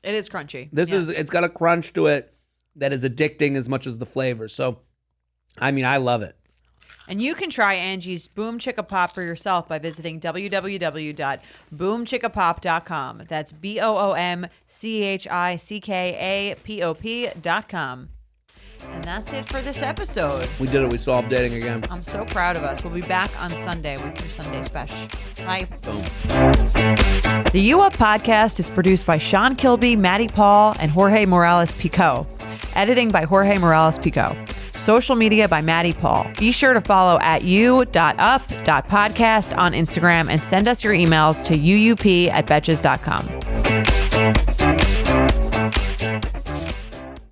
It is crunchy. It's got a crunch to it that is addicting as much as the flavor. So, I mean, I love it. And you can try Angie's Boom Chicka Pop for yourself by visiting www.boomchickapop.com. That's BOOMCHICKAPOP.com. And that's it for this episode. We did it. We solved dating again. I'm so proud of us. We'll be back on Sunday with your Sunday special. Bye. Boom. The U Up podcast is produced by Sean Kilby, Maddie Paul, and Jorge Morales Pico. Editing by Jorge Morales Pico. Social media by Maddie Paul. Be sure to follow at u.up.podcast on Instagram and send us your emails to uup@betches.com.